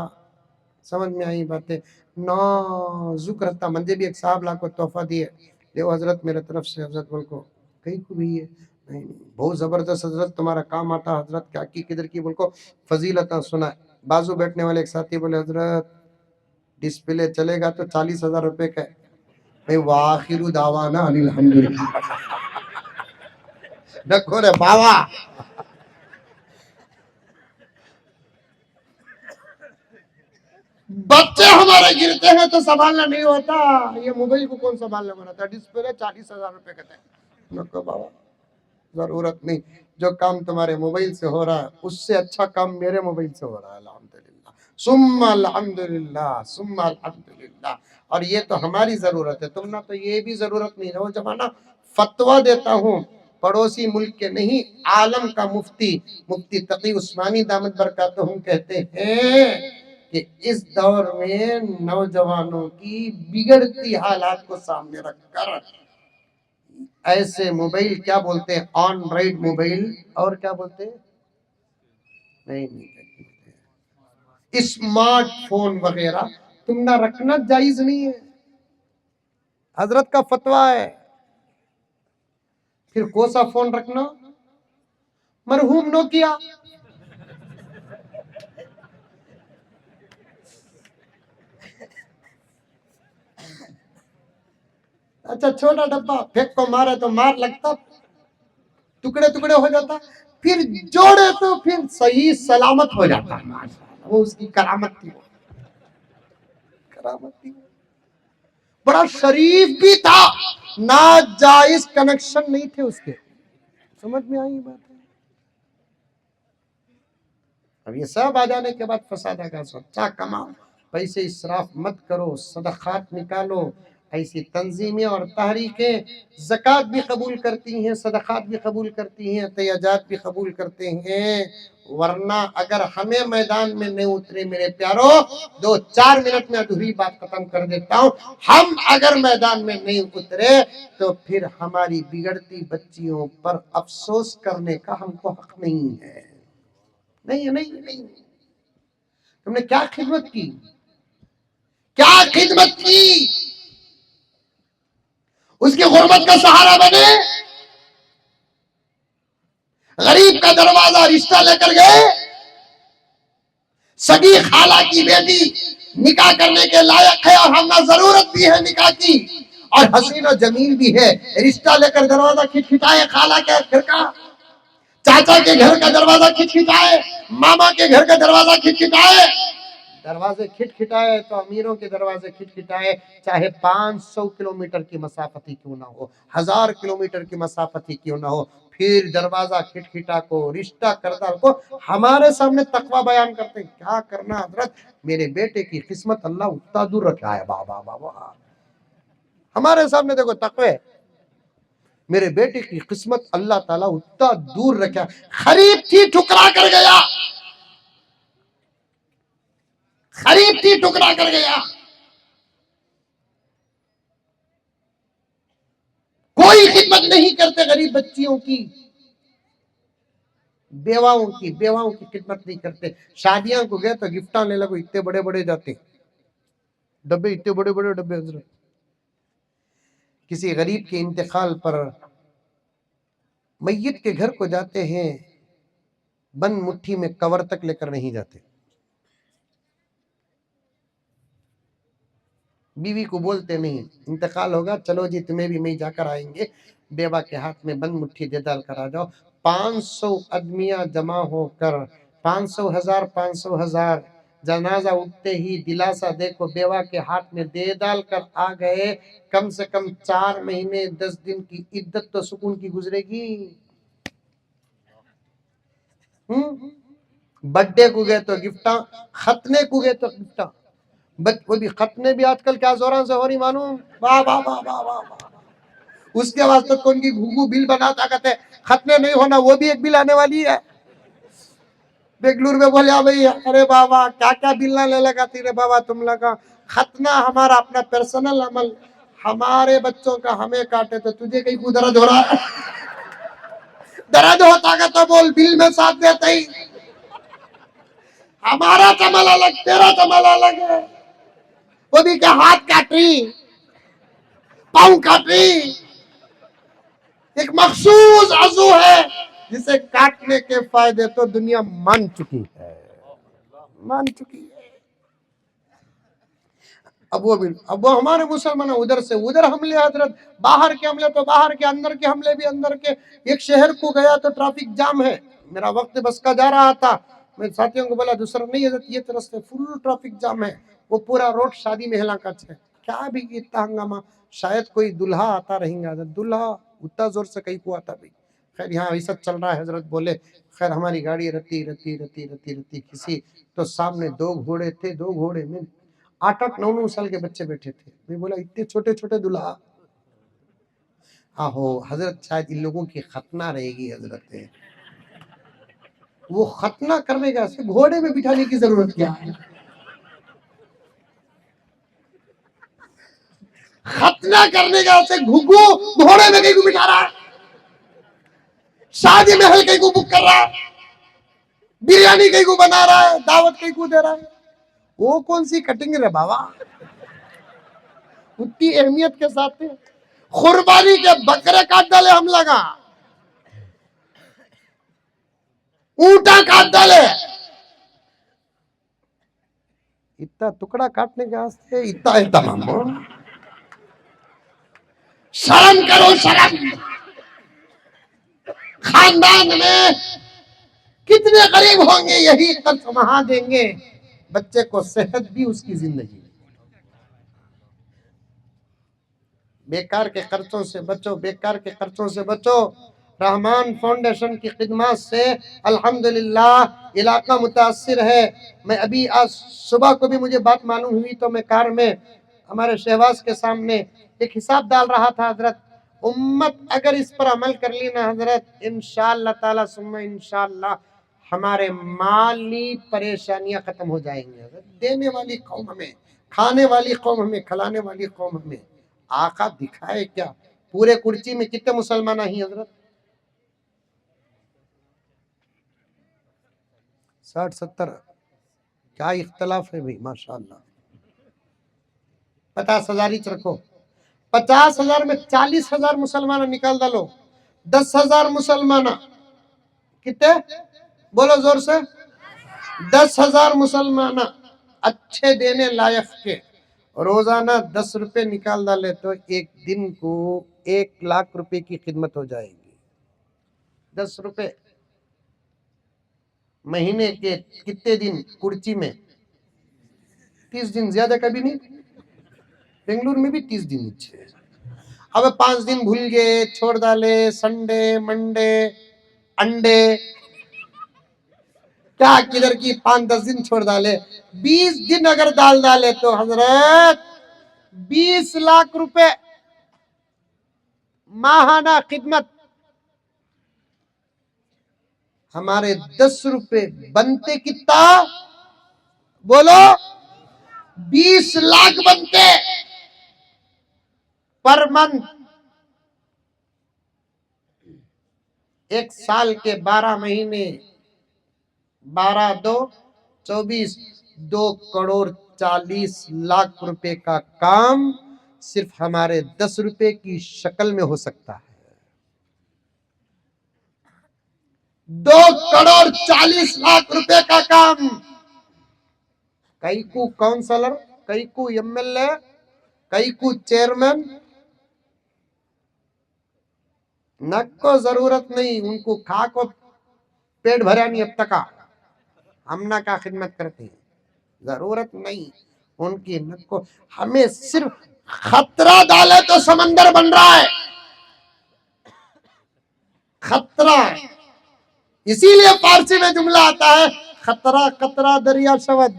سمجھ میں آئی باتیں؟ نازک رہتا. مجھے بھی ایک صاحب لا کو تحفہ دیے، دیو حضرت میرے طرف سے. حضرت بول کو کہیں کو بھی ہے نہیں بہت زبردست حضرت، تمہارا کام آتا. حضرت کیا کی کدھر کی بول کو فضیلتاں سنا. بازو بیٹھنے والے ایک ساتھی بولے حضرت ڈسپلے چلے گا تو 40,000 روپے کا ہے. وآخر دعوانا ان الحمدللہ. رکھو رے بابا، بچے ہمارے گرتے ہیں تو سنبھالنا نہیں ہوتا. یہ موبائل کو کون سنبھالنے والا تھا؟ ڈسپلے 40,000 روپے کا تھا. رکھو بابا، ضرورت نہیں. جو کام تمہارے موبائل سے ہو رہا ہے اس سے اچھا کام میرے موبائل سے ہو رہا ہے. الحمدللہ ثم الحمدللہ ثم الحمدللہ. اور یہ تو ہماری ضرورت ہے، تم نہ تو یہ بھی ضرورت نہیں ہے. وہ زمانہ فتویٰ دیتا ہوں، پڑوسی ملک کے نہیں، عالم کا مفتی تقی عثمانی دامت برکاتہم کہتے ہیں کہ اس دور میں نوجوانوں کی بگڑتی حالات کو سامنے رکھ کر ایسے موبائل کیا بولتے ہیں، آن رائڈ موبائل، اور کیا بولتے ہیں نہیں اسمارٹ فون وغیرہ تم نہ رکھنا جائز نہیں ہے. حضرت کا فتویٰ ہے. پھر کون سا فون رکھنا؟ مرحوم نوکیا. اچھا چھوٹا ڈبہ، پھینک کو مارے تو مار لگتا، ٹکڑے ٹکڑے ہو جاتا، پھر جوڑے تو پھر صحیح سلامت ہو جاتا. وہ اس کی کرامت تھی. کرامت تھی. بڑا شریف بھی تھا، ناجائز کنیکشن نہیں تھے اس کے. سمجھ میں آئی بات ہے؟ اب یہ سب آ جانے کے بعد فسادہ کا سچا کماؤ، پیسے اسراف مت کرو، صدقات نکالو. ایسی تنظیمیں اور تحریکیں زکوٰۃ بھی قبول کرتی ہیں، صدقات بھی قبول کرتی ہیں، تیاجات بھی قبول کرتے ہیں. ورنہ اگر ہمیں میدان میں نہیں اترے میرے پیارو، 2-4 منٹ میں ادھوری بات ختم کر دیتا ہوں، ہم اگر میدان میں نہیں اترے تو پھر ہماری بگڑتی بچیوں پر افسوس کرنے کا ہم کو حق نہیں ہے. نہیں. تم نے کیا خدمت کی، کیا خدمت کی؟ اس کی غربت کا سہارا بنے، غریب کا دروازہ رشتہ لے کر گئے، سگی خالہ کی بیٹی نکاح کرنے کے لائق ہے اور ہمیں ضرورت بھی ہے نکاح کی، اور حسین و جمیل بھی ہے، رشتہ لے کر دروازہ کھٹکھٹائے خالہ کے گھر کا، چاچا کے گھر کا دروازہ کھٹکھٹائے، ماما کے گھر کا دروازہ کھٹکھٹائے. دروازے کھٹکھٹائے تو امیروں کے دروازے کھٹکھٹائے، چاہے 500 کلومیٹر کی مسافت ہی کیوں نہ ہو، 1000 کلومیٹر کی مسافت ہی کیوں نہ ہو، پھر دروازہ کھٹکھٹا کو، رشتہ کردہ کو ہمارے سامنے تقوی بیان کرتے ہیں. کیا کرنا حضرت، میرے بیٹے کی قسمت اللہ اتنا دور رکھا ہے. بابا بابا ہمارے سامنے دیکھو تقوی، میرے بیٹے کی قسمت اللہ تعالیٰ اتنا دور رکھا. خرید تھی ٹھکرا کر گیا، خرید تھی ٹکرا کر گیا. کوئی خدمت نہیں کرتے غریب بچیوں کی، بیواؤں کی خدمت نہیں کرتے. شادیاں کو گئے تو گفٹاں لے لگو، اتنے بڑے بڑے جاتے ڈبے، اتنے بڑے بڑے ڈبے. حضرت کسی غریب کے انتقال پر میت کے گھر کو جاتے ہیں، بند مٹھی میں کور تک لے کر نہیں جاتے. بیوی کو بولتے نہیں انتقال ہوگا، چلو جی تمہیں بھی میں جا کر آئیں گے، بیوہ کے ہاتھ میں بند مٹھی دے ڈال کر آ جاؤ۔ 500 آدمیاں جمع ہو کر 500 ہزار جنازہ اٹھتے ہی دلاسا دیکھو بیوہ کے ہاتھ میں دے ڈال کر آ گئے، کم سے کم 4 مہینے 10 دن کی عدت تو سکون کی گزرے گی۔ بڈے کو گئے تو گفٹاں، ختنے کو گئے تو گفٹاں، وہ بھی ختنے بھی آج کل کیا زوران سے ہو رہی معلوم، واہ واہ واہ واہ واہ واہ۔ اس کے واسطے کون کی گھوگو بل بناتا کہتے ختنے نہیں ہونا، وہ بھی ایک بل آنے والی ہے۔ بنگلور میں بولیا بھئی ارے بابا کیا کیا بل نہ لے لگا تیرے بابا تم لگا، ختنہ ہمارا اپنا پرسنل عمل، ہمارے بچوں کا ہمیں کاٹے تو تجھے کہیں کو درد ہو رہا ہے، درد ہوتا کہ تو بول بل میں ساتھ دیتا ہی، ہمارا عمل الگ تیرا عمل الگ ہے۔ وہ بھی کہ ہاتھ کاٹ رہی، پاؤں کاٹ رہی، ایک مخصوص عضو ہے جسے کاٹنے کے فائدے تو دنیا مان چکی ہے، مان چکی ہے۔ اب وہ ہمارے مسلمان ادھر سے ادھر حملے، حضرت باہر کے حملے تو باہر کے، اندر کے حملے بھی اندر کے۔ ایک شہر کو گیا تو ٹریفک جام ہے، میرا وقت بس کا جا رہا تھا، میں ساتھیوں کو بولا دوسرا نہیں حضرت یہ طرف سے فل ٹریفک جام ہے، وہ پورا روڈ شادی محلہ کا ہے، کیا بھی اتنا ہنگامہ، شاید کوئی دلہا آتا رہیں گا، حضرت دلہا اتنا زور سے کہیں کو آتا بھی، خیر یہاں ایسا چل رہا ہے۔ حضرت بولے خیر ہماری گاڑی رتی کسی تو سامنے 2 گھوڑے تھے، 2 گھوڑے میں 8-9 سال کے بچے بیٹھے تھے، میں بولا اتنے چھوٹے چھوٹے دلہا، آہو حضرت شاید ان لوگوں کی ختنہ رہے گی حضرت، وہ ختنہ کرنے کا سے گھوڑے میں بٹھانے کی ضرورت کیا ہے، ختنہ کرنے کا سے گھگو گھوڑے میں کہیں کو بٹھا رہا ہے، شادی محل کہیں کو بک کر رہا ہے، بریانی کہیں کو بنا رہا ہے، دعوت کہیں کو دے رہا ہے، وہ کون سی کٹنگ ہے بابا، اتنی اہمیت کے ساتھ تھے، قربانی کے بکرے کاٹ ڈالے ہم لگا، اونٹا کاٹ ڈالے، اتنا ٹکڑا کاٹنے کے واسطے اتنا اہتمام، شرم کرو شرم، خاندان میں کتنے غریب ہوں گے یہی قرض وہاں دیں گے، بچے کو صحت بھی اس کی زندگی، بیکار کے خرچوں سے بچو، بیکار کے خرچوں سے بچو۔ رحمان فاؤنڈیشن کی خدمات سے الحمدللہ علاقہ متاثر ہے۔ میں ابھی آج صبح کو بھی مجھے بات معلوم ہوئی تو میں کار میں ہمارے شہباز کے سامنے ایک حساب ڈال رہا تھا، حضرت امت اگر اس پر عمل کر لی نا حضرت انشاءاللہ تعالی ثم انشاءاللہ ہمارے مالی پریشانیاں ختم ہو جائیں گے، حضرت دینے والی قوم ہمیں، کھانے والی قوم ہمیں، کھلانے والی قوم ہمیں، آقا دکھائے کیا، پورے کرچی میں کتنے مسلمان ہیں حضرت، 60-70، کیا اختلاف ہے بھئی ماشاءاللہ، 50,000 ہی رکھو، 50,000 میں 40,000 مسلمان نکال ڈالو، 10,000 مسلمان کتنے بولو زور سے، 10,000 مسلمان اچھے دینے لائق کے روزانہ 10 روپے نکال ڈالے تو ایک دن کو 1,00,000 روپے کی خدمت ہو جائے گی، 10 روپے مہینے کے کتنے دن کرچی میں 30 دن، زیادہ کبھی نہیں، بنگلور میں بھی 30 دن اچھے، اب 5 دن بھول گئے چھوڑ ڈالے، سنڈے منڈے انڈے کیا کدھر کی 5-10 دن چھوڑ ڈالے، 20 دن اگر ڈالے تو حضرت 20,00,000 روپے ماہانہ خدمت، ہمارے 10 روپے بنتے کتنا بولو، 20,00,000 بنتے پر منتھ، ایک سال کے 12 مہینے، 12 2 24، 2,40,00,000 روپے کا کام صرف ہمارے 10 روپے کی شکل میں ہو سکتا ہے، 2,40,00,000 روپے کا کام، کئی کو کونسلر، کئی کو ایم ایل اے، کئی کو چیئرمین نک کو ضرورت نہیں، ان کو کھا کو پیٹ بھرا نہیں اب تک ہم نہ کا خدمت کرتے ہیں، ضرورت نہیں ان کی نک کو. ہمیں صرف خطرہ ڈالے تو سمندر بن رہا ہے، خطرہ. اسی لیے فارسی میں جملہ آتا ہے خطرہ قطرہ دریا شود.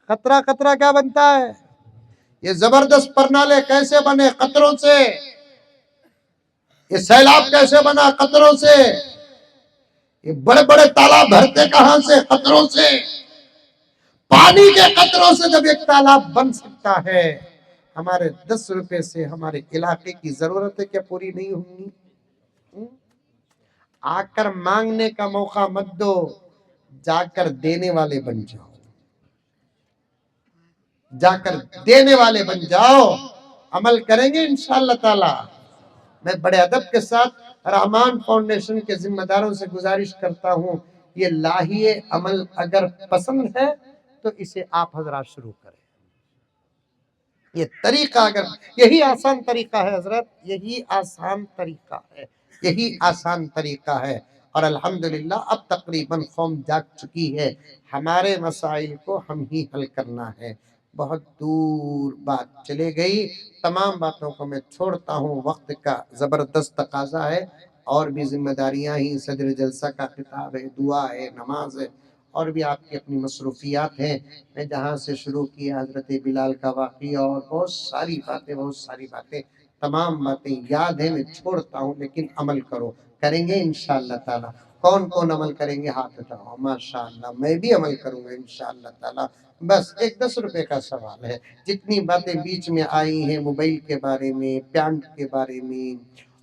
خطرہ قطرہ کیا بنتا ہے؟ یہ زبردست پرنالے کیسے بنے؟ قطروں سے. یہ سیلاب کیسے بنا؟ قطروں سے. یہ بڑے بڑے تالاب بھرتے کہاں سے؟ قطروں سے. پانی کے قطروں سے جب ایک تالاب بن سکتا ہے، ہمارے 10 روپے سے ہمارے علاقے کی ضرورتیں کیا پوری نہیں ہوں گی؟ آ کر مانگنے کا موقع مت دو، جا کر دینے والے بن جاؤ. جا کر دینے والے بن جاؤ. عمل کریں گے انشاءاللہ تعالی. میں بڑے ادب کے ساتھ رحمان فاؤنڈیشن کے ذمہ داروں سے گزارش کرتا ہوں، یہ لاہیے عمل اگر پسند ہے تو اسے آپ حضرات شروع کریں. یہ طریقہ اگر یہی آسان طریقہ ہے حضرت، یہی آسان طریقہ ہے، یہی آسان طریقہ ہے. اور الحمدللہ اب تقریباً قوم جاگ چکی ہے. ہمارے مسائل کو ہم ہی حل کرنا ہے. بہت دور بات چلے گئی، تمام باتوں کو میں چھوڑتا ہوں، وقت کا زبردست تقاضا ہے، اور بھی ذمہ داریاں ہی، صدر جلسہ کا خطاب ہے، دعا ہے، نماز ہے، اور بھی آپ کی اپنی مصروفیات ہیں. میں جہاں سے شروع کیا حضرت بلال کا واقعہ اور بہت ساری باتیں تمام باتیں یاد ہیں، میں چھوڑتا ہوں، لیکن عمل کرو. کریں گے انشاءاللہ تعالی. کون کون عمل کریں گے؟ ہاتھ اٹھاؤ. ماشاءاللہ میں بھی عمل کروں گا انشاءاللہ تعالی. بس ایک 10 روپے کا سوال ہے. جتنی باتیں بیچ میں آئی ہیں موبائل کے بارے میں، پینٹ کے بارے میں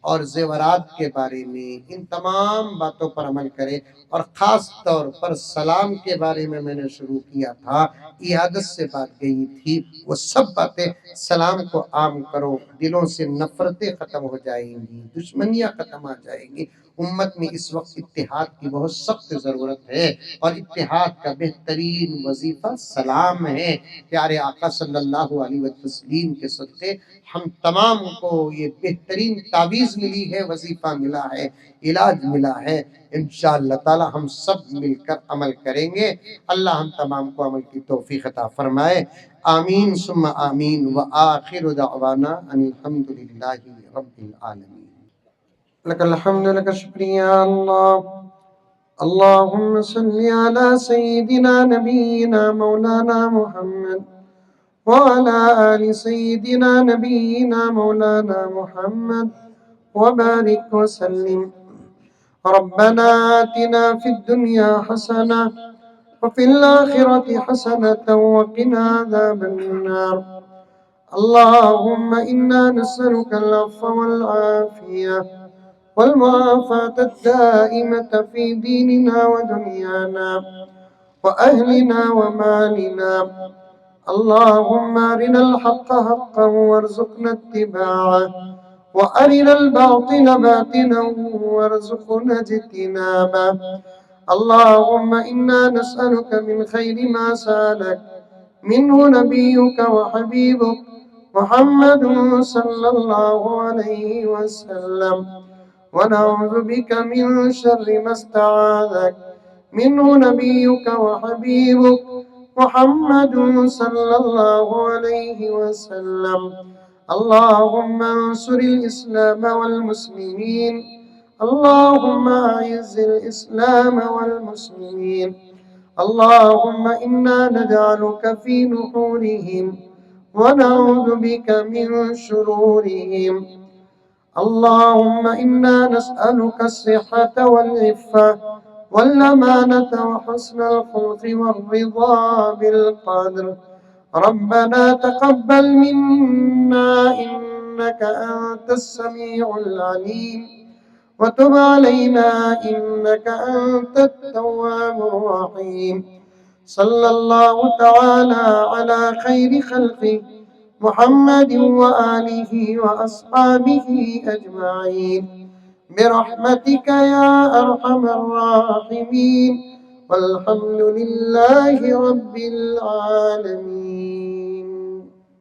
اور زیورات کے بارے میں، ان تمام باتوں پر عمل کریں. اور خاص طور پر سلام کے بارے میں نے شروع کیا تھا، عیادت سے بات گئی تھی، وہ سب باتیں سلام کو عام کرو. دلوں سے نفرتیں ختم ہو جائیں گی، دشمنیاں ختم آ جائیں گی. امت میں اس وقت اتحاد کی بہت سخت ضرورت ہے، اور اتحاد کا بہترین وظیفہ سلام ہے. پیارے آقا صلی اللہ علیہ وسلم کے صدقے ہم تمام کو یہ بہترین تعویذ ملی ہے، وظیفہ ملا ہے، علاج ملا ہے. انشاءاللہ تعالی ہم سب مل کر عمل کریں گے. اللہ ہم تمام کو عمل کی توفیق عطا فرمائے. آمین ثم آمین. وآخر دعوانا ان الحمدللہ رب العالمین. لك الحمد لك شکریہ اللہ. اللهم صل على سيدنا نبينا مولانا محمد وعلى آل سيدنا نبينا مولانا محمد وبارك وسلم. ربنا آتنا في الدنيا حسنة وفي الآخرة حسنة وقنا عذاب النار. اللهم إنا نسألك العفو والعافية والمعافاة الدائمة في ديننا ودنيانا وأهلنا ومالنا. اللهم أرنا الحق حقا وارزقنا اتباعه، وأرنا الباطل باطلا وارزقنا اجتنابه. اللهم إنا نسألك من خير ما سألك منه نبيك وحبيبك محمد صلى الله عليه وسلم، ونعوذ بك من شر ما استعاذك منه نبيك وحبيبك محمد صلى الله عليه وسلم. اللهم انصر الإسلام والمسلمين. اللهم أعز الإسلام والمسلمين. اللهم إنا نجعلك في نحورهم ونعوذ بك من شرورهم. اللهم إنا نسألك الصحة والعفة والأمانة وحسن الخلق والرضا بالقدر. ربنا تقبل منا إنك أنت السميع العليم، وتب علينا إنك أنت التواب الرحيم. صلى الله تعالى على خير خلقه محمد وآله وأصحابه أجمعين برحمتك يا أرحم الراحمين. والحمد لله رب العالمين.